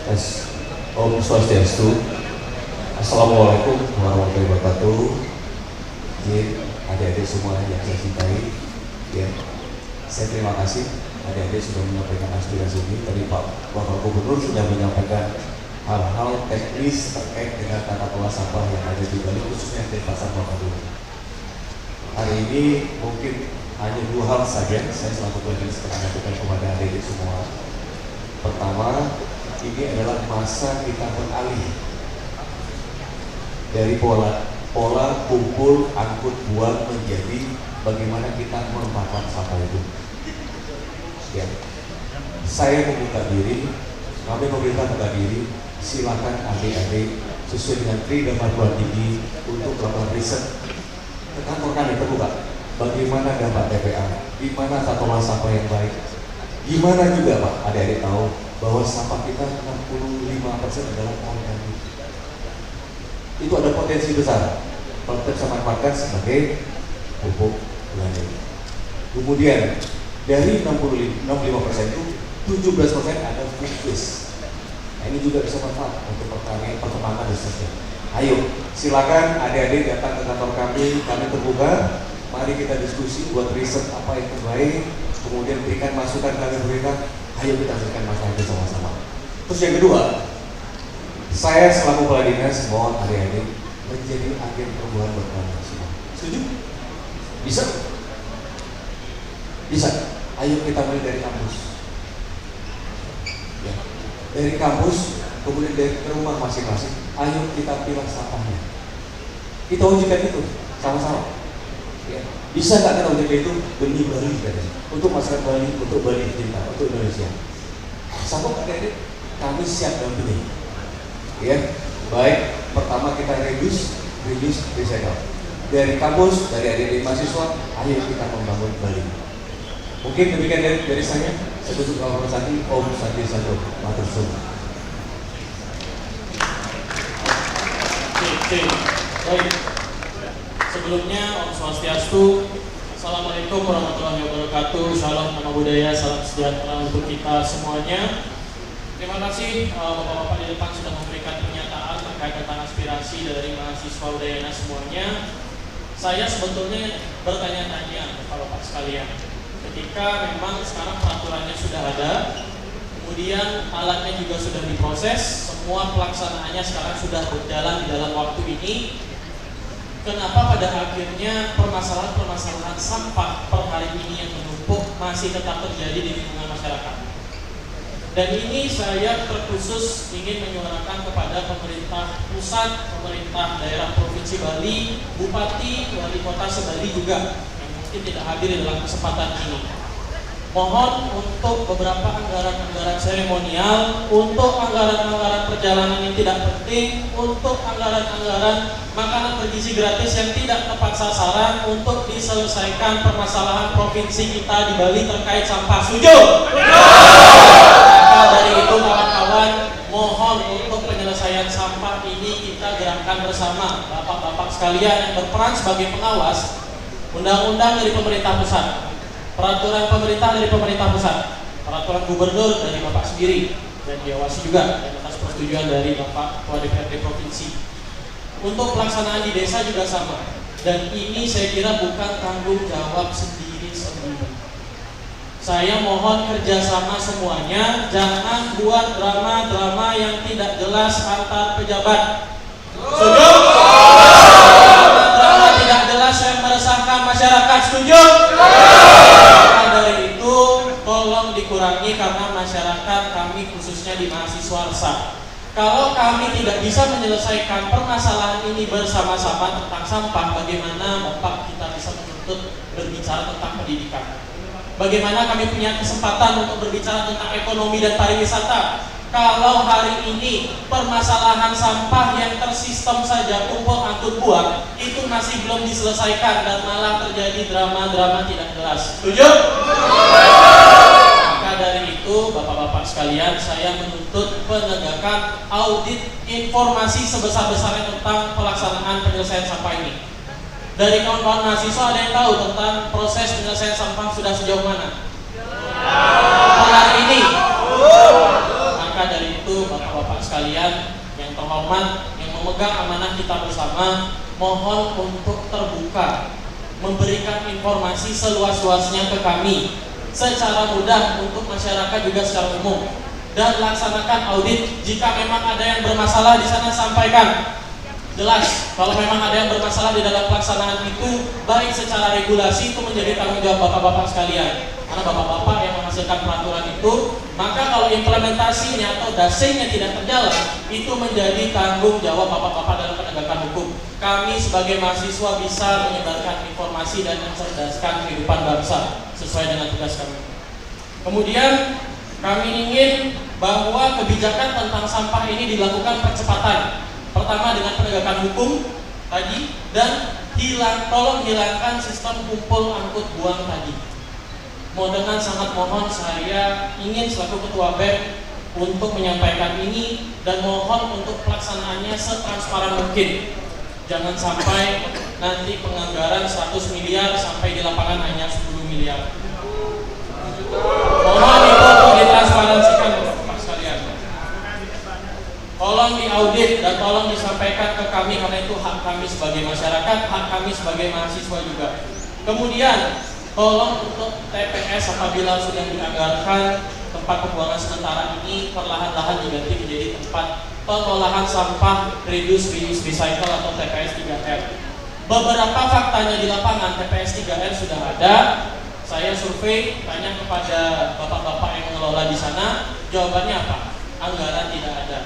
Tes. Om Swastiastu. Assalamualaikum warahmatullahi wabarakatuh. Adik-adik semua yang saya cintai, ya, saya terima kasih adik-adik sudah menyampaikan aspirasi ini. Tadi Bapak Gubernur sudah menyampaikan hal-hal teknis terkait dengan tata kelola sampah yang ada di Bali, khususnya di Pasar Bakahuni. Hari ini mungkin hanya 2 hal saja saya selaku pelajar akan sampaikan kepada adik-adik semua. Pertama, ini adalah masa kita beralih dari pola kumpul, angkut, buang menjadi bagaimana kita memanfaatkan sampah itu. Ya, saya membuka diri, kami pemerintah buka diri, silakan adik-adik sesuai dengan TRI dan perguruan tinggi untuk melakukan riset ke kantor kami terbuka. Bagaimana dampak TPA, gimana tata kelola sampah yang baik, gimana juga Pak adik-adik tahu bahwa sampah kita 65% adalah organik. Itu ada potensi besar kalau kita bisa manfaatkan sebagai pupuk organik. Kemudian dari 65% itu 17% ada food waste. Nah, ini juga bisa manfaat untuk pertanian, perkembangan dan seterusnya. Ayo, silakan adik-adik datang ke kantor kami terbuka. Mari kita diskusi, buat riset apa yang terbaik, kemudian berikan masukan kami pemerintah. Ayo kita selesaikan masalah itu sama-sama. Terus yang kedua, saya selaku kepala dinas mohon adik-adik menjadi agen perubahan buat kalian semua. Setuju? Bisa? Bisa. Ayo kita mulai dari kampus. Ya. Dari kampus, kemudian dari rumah masing-masing. Ayo kita pilah sampahnya. Kita wujudkan itu sama-sama. Ya. Bisa nggak kita wujudkan itu benih Bali katanya. Untuk masyarakat Bali, untuk Bali cinta, untuk Indonesia. Sama adik-adik, kami siap dalam benih. Ya, baik. Pertama kita reduce, recycle. Dari kampus, dari adik-adik mahasiswa, ayo kita membangun Bali. Mungkin demikian dari saya. Saya tutup kalau Santi, Om Santi Santo, matur suwun. Baik. Sebelumnya Om Swastiastu. Assalamualaikum warahmatullahi wabarakatuh. Salam nama budaya, salam sejahtera untuk kita semuanya. Terima kasih Bapak-bapak di depan sudah memberikan pernyataan terkait tentang aspirasi dari mahasiswa Udayana semuanya. Saya sebetulnya bertanya-tanya kepada Bapak sekalian. Ketika memang sekarang peraturannya sudah ada, kemudian alatnya juga sudah diproses, semua pelaksanaannya sekarang sudah berjalan di dalam waktu ini, kenapa pada akhirnya permasalahan-permasalahan sampah per hari ini yang menumpuk masih tetap terjadi di lingkungan masyarakat? Dan ini saya terkhusus ingin menyuarakan kepada pemerintah pusat, pemerintah daerah Provinsi Bali, Bupati, Wali Kota Sebali juga yang mungkin tidak hadir dalam kesempatan ini. Mohon untuk beberapa anggaran-anggaran seremonial, untuk anggaran-anggaran perjalanan yang tidak penting, untuk anggaran-anggaran makanan bergizi gratis yang tidak tepat sasaran untuk diselesaikan permasalahan provinsi kita di Bali terkait sampah. Setuju? Maka dari itu kawan-kawan, mohon untuk penyelesaian sampah ini kita gerakkan bersama. Bapak-bapak sekalian yang berperan sebagai pengawas, undang-undang dari pemerintah pusat, peraturan pemerintah dari pemerintah pusat, peraturan gubernur dari Bapak sendiri, dan diawasi juga dan atas persetujuan dari Bapak Ketua DPRD Provinsi. Untuk pelaksanaan di desa juga sama. Dan ini saya kira bukan tanggung jawab sendiri-sendiri. Saya mohon kerjasama semuanya, jangan buat drama-drama yang tidak jelas antar pejabat. Setuju? Drama tidak jelas yang meresahkan masyarakat. Setuju? Maka dari itu tolong dikurangi karena masyarakat kami khususnya di mahasiswa resah. Kalau kami tidak bisa menyelesaikan permasalahan ini bersama-sama tentang sampah, bagaimana Bapak kita bisa menuntut berbicara tentang pendidikan? Bagaimana kami punya kesempatan untuk berbicara tentang ekonomi dan pariwisata? Kalau hari ini permasalahan sampah yang tersistem saja kumpul angkut buang itu masih belum diselesaikan dan malah terjadi drama-drama tidak jelas. Setuju? Maka dari itu Bapak-bapak sekalian, saya menuntut penegakan audit informasi sebesar-besarnya tentang pelaksanaan penyelesaian sampah ini. Dari kawan-kawan mahasiswa ada yang tahu tentang proses penyelesaian sampah sudah sejauh mana? Per hari ini. Maka dari itu Bapak-bapak sekalian yang terhormat, yang memegang amanah kita bersama, mohon untuk terbuka, memberikan informasi seluas-luasnya ke kami secara mudah untuk masyarakat juga secara umum, dan laksanakan audit. Jika memang ada yang bermasalah di sana, sampaikan jelas. Kalau memang ada yang bermasalah di dalam pelaksanaan itu, baik secara regulasi, itu menjadi tanggung jawab bapak-bapak sekalian, karena bapak-bapak yang menghasilkan peraturan itu. Maka kalau implementasinya atau dasarnya tidak terjalan, itu menjadi tanggung jawab bapak-bapak dalam penegakan hukum. Kami sebagai mahasiswa bisa menyebarkan informasi dan mencerdaskan kehidupan bangsa sesuai dengan tugas kami. Kemudian kami ingin bahwa kebijakan tentang sampah ini dilakukan percepatan. Pertama dengan penegakan hukum tadi, dan tolong hilangkan sistem kumpul angkut buang tadi. Dengan sangat mohon, saya ingin selaku ketua BEM untuk menyampaikan ini, dan mohon untuk pelaksanaannya setransparan mungkin. Jangan sampai nanti penganggaran 100 miliar sampai di lapangan hanya 10 miliar. Mohon itu untuk ditransparansikan Bapak sekalian. Tolong diaudit dan tolong disampaikan ke kami, karena itu hak kami sebagai masyarakat, hak kami sebagai mahasiswa juga. Kemudian tolong untuk TPS apabila sudah dianggarkan tempat pembuangan sementara ini perlahan-lahan diganti menjadi tempat pengolahan sampah reduce, reuse, recycle atau TPS 3R. Beberapa faktanya di lapangan TPS 3R sudah ada. Saya survei, tanya kepada bapak-bapak yang mengelola di sana, jawabannya apa? Anggaran tidak ada.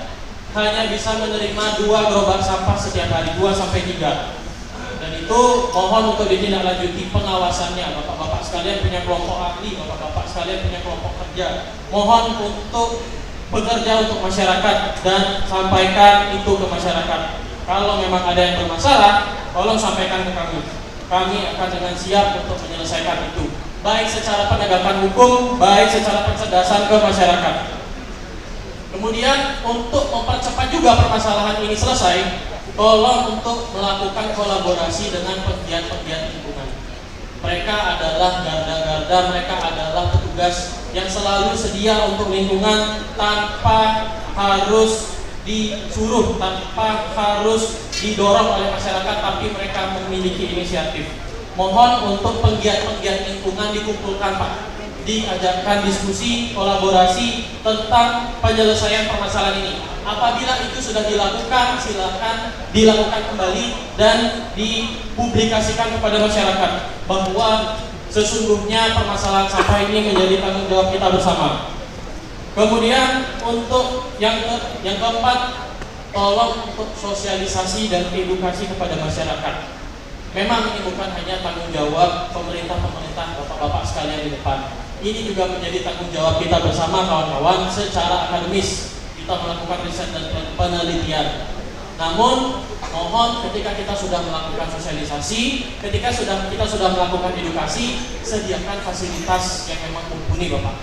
Hanya bisa menerima 2 gerobak sampah setiap hari, 2 sampai 3. Dan itu mohon untuk ditindaklanjuti pengawasannya. Bapak-bapak sekalian punya kelompok ahli, bapak-bapak sekalian punya kelompok kerja. Mohon untuk bekerja untuk masyarakat dan sampaikan itu ke masyarakat. Kalau memang ada yang bermasalah, tolong sampaikan ke kami. Kami akan dengan siap untuk menyelesaikan itu, baik secara penegakan hukum, baik secara pencerdasan ke masyarakat. Kemudian untuk mempercepat juga permasalahan ini selesai, tolong untuk melakukan kolaborasi dengan penggiat-penggiat lingkungan. Mereka adalah garda-garda, mereka adalah petugas yang selalu sedia untuk lingkungan tanpa harus disuruh, tanpa harus didorong oleh masyarakat, tapi mereka memiliki inisiatif. Mohon untuk penggiat-penggiat lingkungan dikumpulkan Pak, diajarkan diskusi, kolaborasi tentang penyelesaian permasalahan ini. Apabila itu sudah dilakukan, silakan dilakukan kembali dan dipublikasikan kepada masyarakat bahwa sesungguhnya permasalahan sampah ini menjadi tanggung jawab kita bersama. Kemudian untuk yang keempat, tolong untuk sosialisasi dan edukasi kepada masyarakat. Memang ini bukan hanya tanggung jawab pemerintah-pemerintah, bapak-bapak sekalian di depan. Ini juga menjadi tanggung jawab kita bersama kawan-kawan secara akademis. Kita melakukan riset dan penelitian. Namun, mohon ketika kita sudah melakukan sosialisasi, ketika kita sudah melakukan edukasi, sediakan fasilitas yang memang mumpuni Bapak.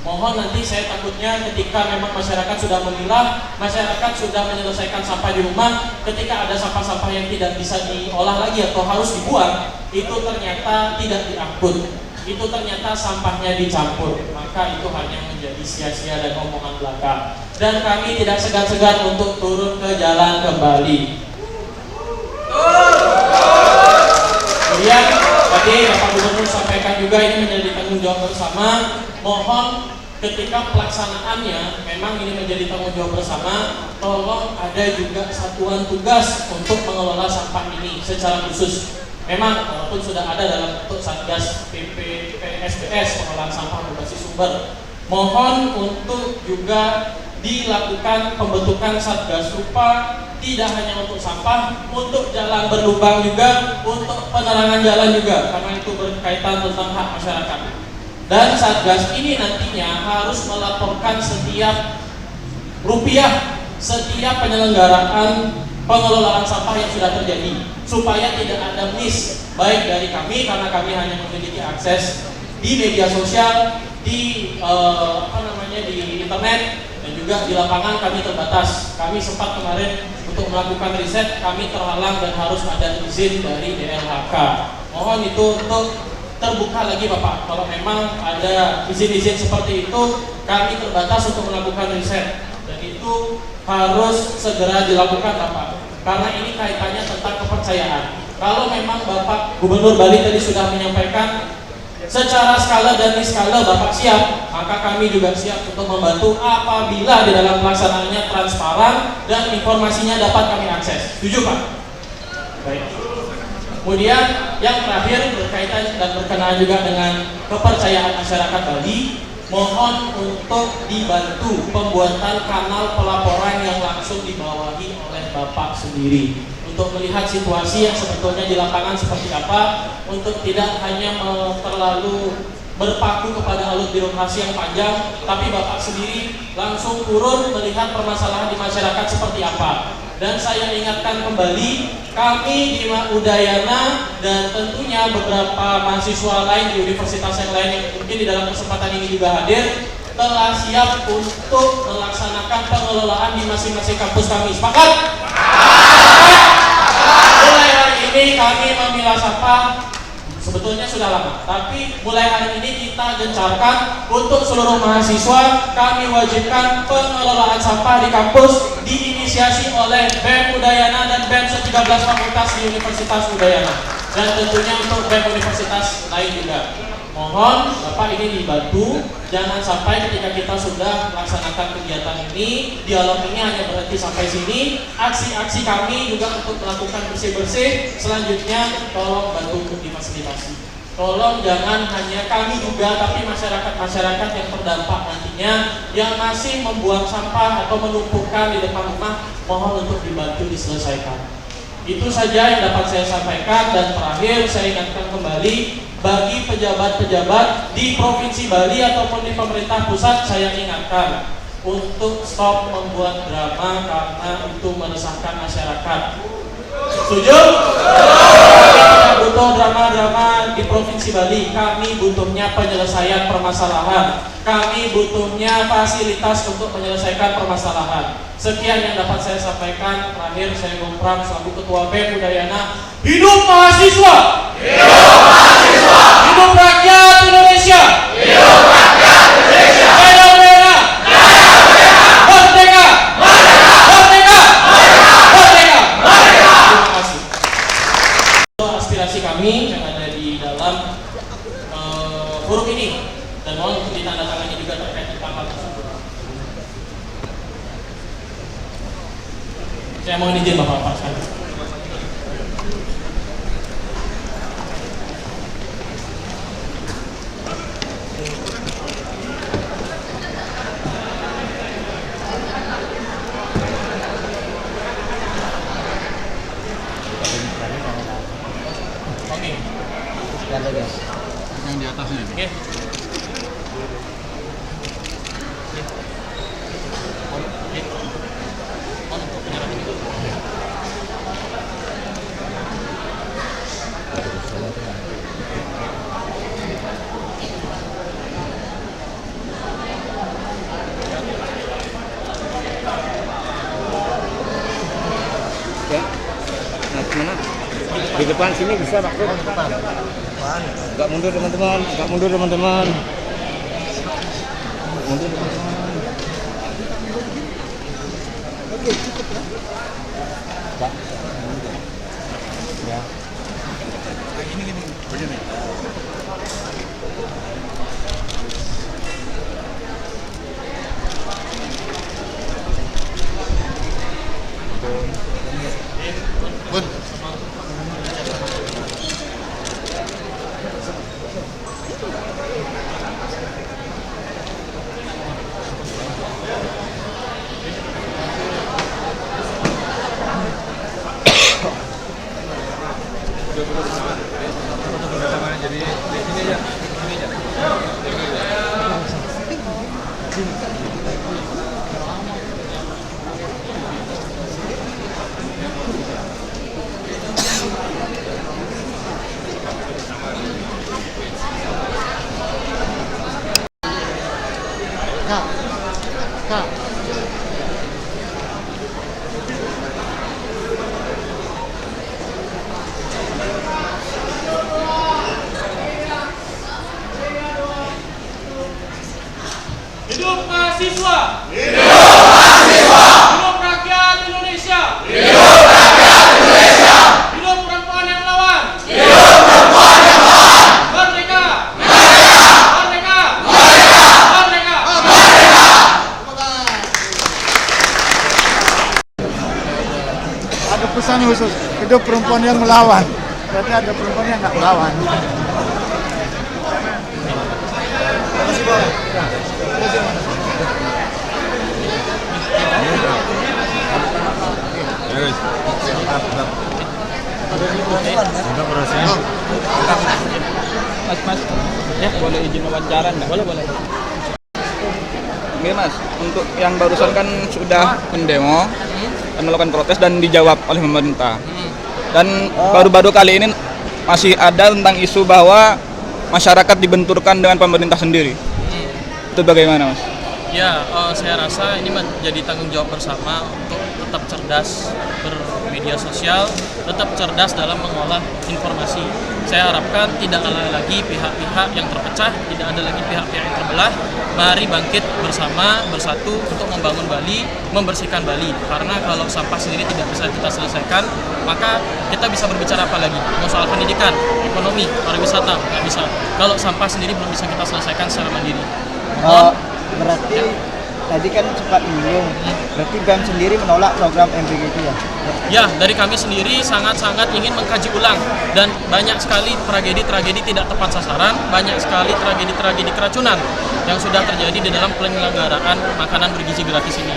Mohon nanti saya takutnya ketika memang masyarakat sudah memilah, masyarakat sudah menyelesaikan sampah di rumah, ketika ada sampah-sampah yang tidak bisa diolah lagi atau harus dibuang, itu ternyata tidak diangkut, itu ternyata sampahnya dicampur, maka itu hanya menjadi sia-sia dan omongan belaka. Dan kami tidak segan-segan untuk turun ke jalan kembali. Kemudian tadi Bapak Gubernur sampaikan juga ini menjadi tanggung jawab bersama. Mohon ketika pelaksanaannya memang ini menjadi tanggung jawab bersama, tolong ada juga satuan tugas untuk mengelola sampah ini secara khusus. Memang walaupun sudah ada dalam bentuk Satgas PSBS pengelolaan sampah berbasis sumber, mohon untuk juga dilakukan pembentukan satgas rupa tidak hanya untuk sampah, untuk jalan berlubang juga, untuk penerangan jalan juga, karena itu berkaitan tentang hak masyarakat. Dan satgas ini nantinya harus melaporkan setiap rupiah, setiap penyelenggaraan pengelolaan sampah yang sudah terjadi, supaya tidak ada miss baik dari kami, karena kami hanya memiliki akses di media sosial, di di internet, dan juga di lapangan kami terbatas. Kami sempat kemarin untuk melakukan riset, kami terhalang dan harus ada izin dari DLHK. Mohon itu untuk terbuka lagi Bapak. Kalau memang ada izin-izin seperti itu, kami terbatas untuk melakukan riset, dan itu harus segera dilakukan Bapak, karena ini kaitannya tentang kepercayaan. Kalau memang Bapak Gubernur Bali tadi sudah menyampaikan secara skala dan niskala Bapak siap, maka kami juga siap untuk membantu apabila di dalam pelaksanaannya transparan dan informasinya dapat kami akses. Setuju Pak? Baik. Kemudian yang terakhir berkaitan dan berkenaan juga dengan kepercayaan masyarakat Bali, mohon untuk dibantu pembuatan kanal pelaporan yang langsung dibawahi oleh Bapak sendiri untuk melihat situasi yang sebetulnya di lapangan seperti apa, untuk tidak hanya terlalu berpaku kepada alur birokrasi yang panjang, tapi Bapak sendiri langsung turun melihat permasalahan di masyarakat seperti apa. Dan saya ingatkan kembali, kami di Udayana dan tentunya beberapa mahasiswa lain di universitas yang lain yang mungkin di dalam kesempatan ini juga hadir, telah siap untuk melaksanakan pengelolaan di masing-masing kampus kami. Sepakat? Mulai hari ini kami memilah sampah sebetulnya sudah lama, tapi mulai hari ini kita gencarkan untuk seluruh mahasiswa. Kami wajibkan pengelolaan sampah di kampus diinisiasi oleh BEM Udayana dan BEM 13 fakultas di Universitas Udayana, dan tentunya untuk BEM universitas lain juga. Mohon Bapak ini dibantu, jangan sampai ketika kita sudah melaksanakan kegiatan ini, dialog ini hanya berhenti sampai sini. Aksi-aksi kami juga untuk melakukan bersih-bersih selanjutnya tolong bantu untuk difasilitasi. Tolong jangan hanya kami juga, tapi masyarakat-masyarakat yang terdampak nantinya yang masih membuang sampah atau menumpukan di depan rumah, mohon untuk dibantu diselesaikan. Itu saja yang dapat saya sampaikan, dan terakhir saya ingatkan kembali bagi pejabat-pejabat di Provinsi Bali ataupun di pemerintah pusat, saya ingatkan untuk stop membuat drama karena itu meresahkan masyarakat. Setuju? Kita butuh drama-drama di Provinsi Bali. Kami butuhnya penyelesaian permasalahan. Kami butuhnya fasilitas untuk menyelesaikan permasalahan. Sekian yang dapat saya sampaikan. Terakhir saya Gopram selaku Ketua BEM Udayana. Hidup mahasiswa! Hidup mahasiswa! Hidup rakyat Indonesia! Hidup rakyat Indonesia! Merah merah! Merah merah! Merdeka! Merdeka! Merdeka! Merdeka! Merdeka! Terima kasih. Aspirasi kami yang ada di dalam huruf ini, dan mohon untuk ditandatangani juga terkait dengan hal tersebut. Saya mohon izin Bapak-Bapak sekalian. Oke. Yang di atasnya. Oke. Di depan sini bisa Pak. Agak mundur teman-teman, agak mundur teman-teman. Mundur teman-teman. Oke, cukup ya. Pak. Ya. Ini begini. Bun. Jadi di sini aja. Kak. Hidup mahasiswa! Hidup mahasiswa! Hidup khusus. Itu perempuan yang melawan. Berarti ada perempuan yang nggak melawan. Mas, ya boleh izin wawancara nggak? Boleh. Oke Mas, untuk yang barusan kan sudah mendemo dan melakukan protes dan dijawab oleh pemerintah. Dan baru-baru kali ini masih ada tentang isu bahwa masyarakat dibenturkan dengan pemerintah sendiri. Itu bagaimana Mas? Ya, saya rasa ini menjadi tanggung jawab bersama untuk tetap cerdas bermedia sosial, tetap cerdas dalam mengolah informasi. Saya harapkan tidak ada lagi pihak-pihak yang terpecah, tidak ada lagi pihak-pihak yang terbelah. Mari bangkit bersama, bersatu untuk membangun Bali, membersihkan Bali. Karena kalau sampah sendiri tidak bisa kita selesaikan, maka kita bisa berbicara apa lagi? Mau soal pendidikan, ekonomi, pariwisata, nggak bisa. Kalau sampah sendiri belum bisa kita selesaikan secara mandiri. Berarti tadi kan sempat menyinggung, berarti BEM sendiri menolak program MBG itu ya? Ya, dari kami sendiri sangat-sangat ingin mengkaji ulang, dan banyak sekali tragedi-tragedi tidak tepat sasaran, banyak sekali tragedi-tragedi keracunan yang sudah terjadi di dalam penyelenggaraan makanan bergizi gratis ini.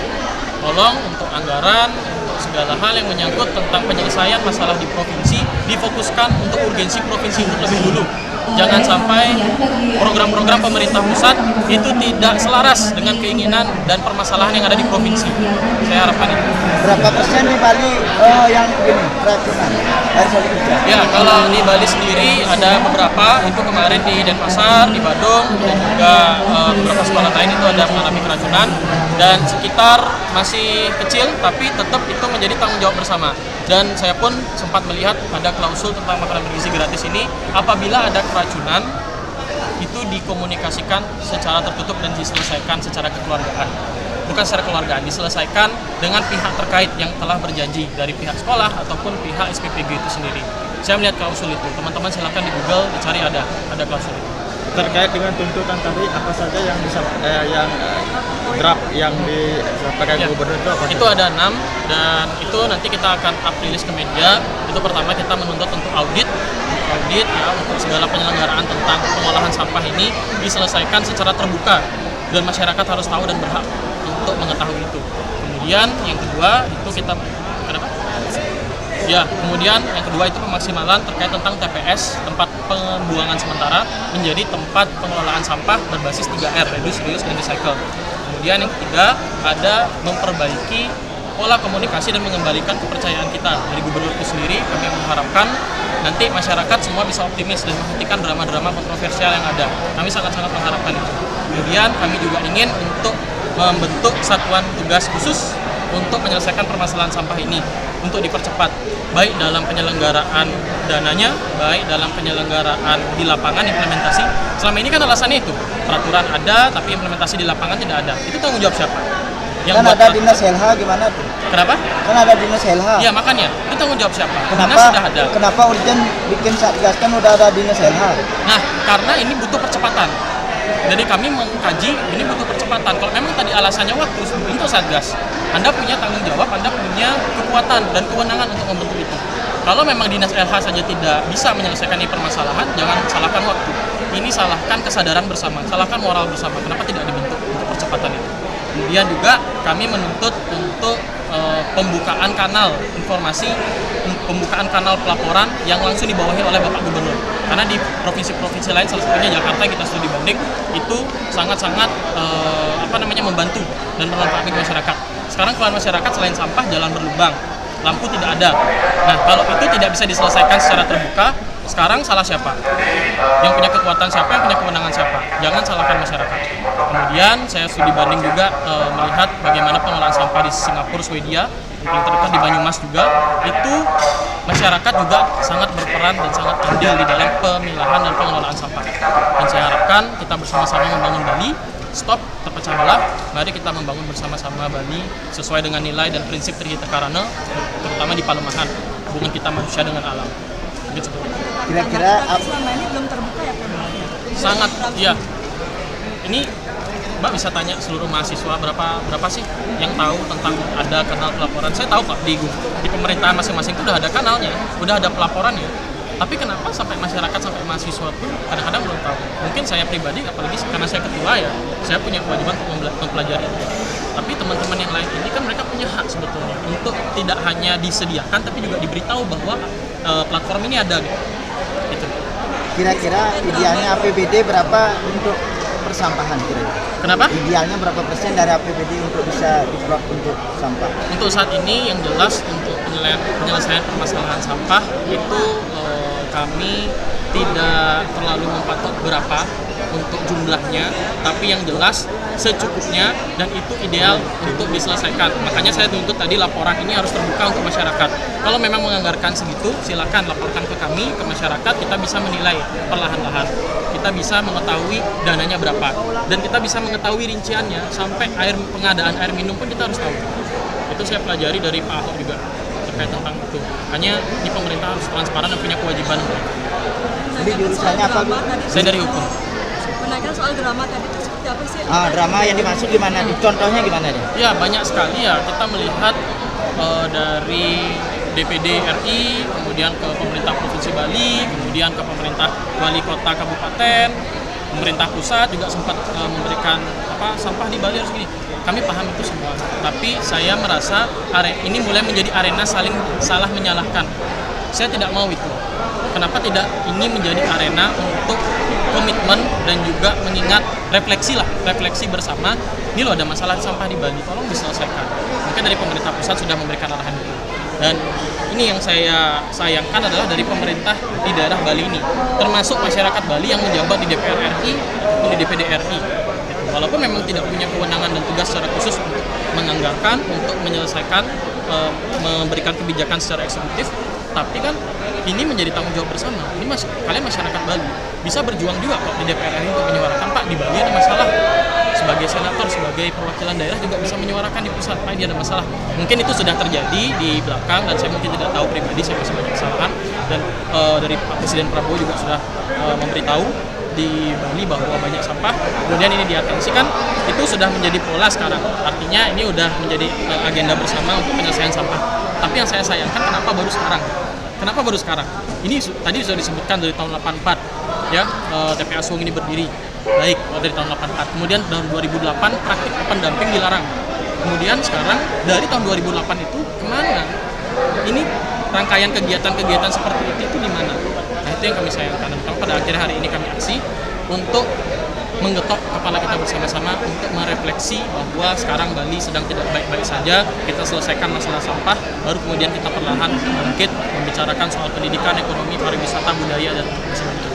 Tolong untuk anggaran, untuk segala hal yang menyangkut tentang penyelesaian masalah di provinsi, difokuskan untuk urgensi provinsi itu lebih dulu. Jangan sampai program-program pemerintah pusat itu tidak selaras dengan keinginan dan permasalahan yang ada di provinsi. Saya harapkan itu. Berapa persen di Bali yang begini, keracunan dari satu kerja? Ya, kalau di Bali sendiri ada beberapa, itu kemarin di Denpasar, di Badung, dan juga beberapa sekolah lain itu ada mengalami keracunan, dan sekitar masih kecil, tapi tetap itu menjadi tanggung jawab bersama. Dan saya pun sempat melihat ada klausul tentang makanan bergizi gratis ini, apabila ada keracunan, itu dikomunikasikan secara tertutup dan diselesaikan secara kekeluargaan. Bukan secara kekeluargaan, diselesaikan dengan pihak terkait yang telah berjanji, dari pihak sekolah ataupun pihak SPPG itu sendiri. Saya melihat klausul itu, teman-teman silakan di Google dicari, ada klausul itu. Terkait dengan tuntutan tadi, apa saja yang bisa draft yang disampaikan gubernur itu apa? Itu ada 6, dan itu nanti kita akan up rilis ke media. Itu pertama kita menuntut untuk audit ya, untuk segala penyelenggaraan tentang pengolahan sampah ini diselesaikan secara terbuka, dan masyarakat harus tahu dan berhak untuk mengetahui itu. Kemudian yang kedua itu kita kemudian yang kedua itu pemaksimalan terkait tentang TPS, tempat pembuangan sementara, menjadi tempat pengelolaan sampah berbasis 3R, reduce, reuse, dan recycle. Kemudian yang ketiga ada memperbaiki pola komunikasi dan mengembalikan kepercayaan kita. Dari gubernur itu sendiri kami mengharapkan nanti masyarakat semua bisa optimis dan menghentikan drama-drama kontroversial yang ada. Kami sangat-sangat mengharapkan itu. Kemudian kami juga ingin untuk membentuk satuan tugas khusus untuk menyelesaikan permasalahan sampah ini, untuk dipercepat, baik dalam penyelenggaraan dananya, baik dalam penyelenggaraan di lapangan implementasi. Selama ini kan alasannya itu, peraturan ada tapi implementasi di lapangan tidak ada. Itu tanggung jawab siapa? Yang kan ada dinas LH gimana tuh? Kenapa? Kan ada dinas LH. Iya, makanya itu tanggung jawab siapa? Kenapa, dinas sudah ada. Kenapa urgent bikin satgas, kan udah ada dinas LH? Nah, karena ini butuh percepatan. Jadi kami mengkaji ini butuh percepatan. Kalau memang tadi alasannya waktu untuk satgas, Anda punya tanggung jawab, Anda punya kekuatan dan kewenangan untuk membentuk itu. Kalau memang dinas LH saja tidak bisa menyelesaikan ini permasalahan, jangan salahkan waktu. Ini salahkan kesadaran bersama, salahkan moral bersama. Kenapa tidak dibentuk untuk percepatan itu? Kemudian juga kami menuntut untuk pembukaan kanal informasi, pembukaan kanal pelaporan yang langsung dibawahi oleh Bapak Gubernur. Karena di provinsi-provinsi lain, salah satunya Jakarta, kita studi banding, itu sangat-sangat membantu dan bermanfaat bagi masyarakat. Sekarang keluhan masyarakat selain sampah, jalan berlubang, lampu tidak ada. Nah, kalau itu tidak bisa diselesaikan secara terbuka, sekarang salah siapa? Yang punya kekuatan siapa? Yang punya kewenangan siapa? Jangan salahkan masyarakat. Kemudian saya studi banding juga melihat bagaimana pengelolaan sampah di Singapura, Swedia, yang terdekat di Banyumas juga, itu masyarakat juga sangat berperan dan sangat andil di dalam pemilahan dan pengelolaan sampah. Dan saya harapkan kita bersama-sama membangun Bali, stop terpecah belah, mari kita membangun bersama-sama Bali sesuai dengan nilai dan prinsip Trihita Karana, terutama di Palemahan, hubungan kita manusia dengan alam. Gitu. Kira-kira selama ini belum terbuka ya Pak? Sangat, iya. Ini Mbak bisa tanya seluruh mahasiswa berapa sih yang tahu tentang ada kanal pelaporan. Saya tahu kok di pemerintahan masing-masing itu udah ada kanalnya, udah ada pelaporannya. Tapi kenapa sampai masyarakat, sampai mahasiswa pun kadang-kadang belum tahu. Mungkin saya pribadi, apalagi karena saya ketua ya, saya punya kewajiban untuk mempelajari. Tapi teman-teman yang lain ini kan mereka punya hak sebetulnya untuk tidak hanya disediakan, tapi juga diberitahu bahwa platform ini ada gitu. Kira-kira idealnya APBD berapa untuk persampahan kira-kira? Kenapa? Idealnya berapa persen dari APBD untuk bisa diplot untuk sampah? Untuk saat ini yang jelas untuk penyelesaian permasalahan sampah itu kami tidak terlalu mempatok berapa untuk jumlahnya, tapi yang jelas secukupnya dan itu ideal untuk diselesaikan. Makanya saya tuntut tadi laporan ini harus terbuka untuk masyarakat. Kalau memang menganggarkan segitu, silakan laporkan ke kami, ke masyarakat, kita bisa menilai perlahan-lahan. Kita bisa mengetahui dananya berapa dan kita bisa mengetahui rinciannya sampai pengadaan air minum pun kita harus tahu. Itu saya pelajari dari Pak Ahok juga terkait tentang itu. Hanya di pemerintah harus transparan dan punya kewajiban. Jadi jurusannya apa, Bu? Saya dari hukum. Menaikkan soal drama tadi itu seperti apa sih? Drama yang dimaksud gimana? Contohnya gimana dia? Ya banyak sekali ya, kita melihat dari DPD RI, kemudian ke pemerintah Provinsi Bali, kemudian ke pemerintah wali kota kabupaten, pemerintah pusat juga sempat memberikan sampah di Bali harus gini. Kami paham itu semua, tapi saya merasa ini mulai menjadi arena salah menyalahkan. Saya tidak mau itu. Kenapa tidak ini menjadi arena untuk komitmen dan juga mengingat refleksi bersama. Ini loh ada masalah sampah di Bali, tolong diselesaikan. Mungkin dari pemerintah pusat sudah memberikan arahan itu. Dan ini yang saya sayangkan adalah dari pemerintah di daerah Bali ini, termasuk masyarakat Bali yang menjabat di DPR RI ataupun di DPD RI. Walaupun memang tidak punya kewenangan dan tugas secara khusus untuk menganggarkan, untuk menyelesaikan, memberikan kebijakan secara eksekutif, tapi kan ini menjadi tanggung jawab bersama. Ini kalian masyarakat Bali bisa berjuang juga kok di DPR RI untuk menyuarakan, Pak di Bali ada masalah. Sebagai senator, sebagai perwakilan daerah juga bisa menyuarakan di pusat, Pak ini ada masalah. Mungkin itu sudah terjadi di belakang dan saya mungkin tidak tahu pribadi, saya masih banyak kesalahan. Dan dari Pak Presiden Prabowo juga sudah memberitahu di Bali bahwa banyak sampah, kemudian ini diatensikan, itu sudah menjadi pola sekarang. Artinya ini udah menjadi agenda bersama untuk penyelesaian sampah. Tapi yang saya sayangkan kenapa baru sekarang? Kenapa baru sekarang? Ini tadi sudah disebutkan dari tahun 84 ya, TPA Suwung ini berdiri. Baik, dari tahun 84. Kemudian tahun 2008 praktik open dumping dilarang. Kemudian sekarang dari tahun 2008 itu kemana? Ini rangkaian kegiatan-kegiatan seperti itu di mana? Nah, itu yang kami sayangkan. Dan pada akhirnya hari ini kami aksi untuk menggetok kepala kita bersama-sama untuk merefleksi bahwa sekarang Bali sedang tidak baik-baik saja. Kita selesaikan masalah sampah, baru kemudian kita perlahan bangkit membicarakan soal pendidikan, ekonomi, pariwisata, budaya dan sebagainya.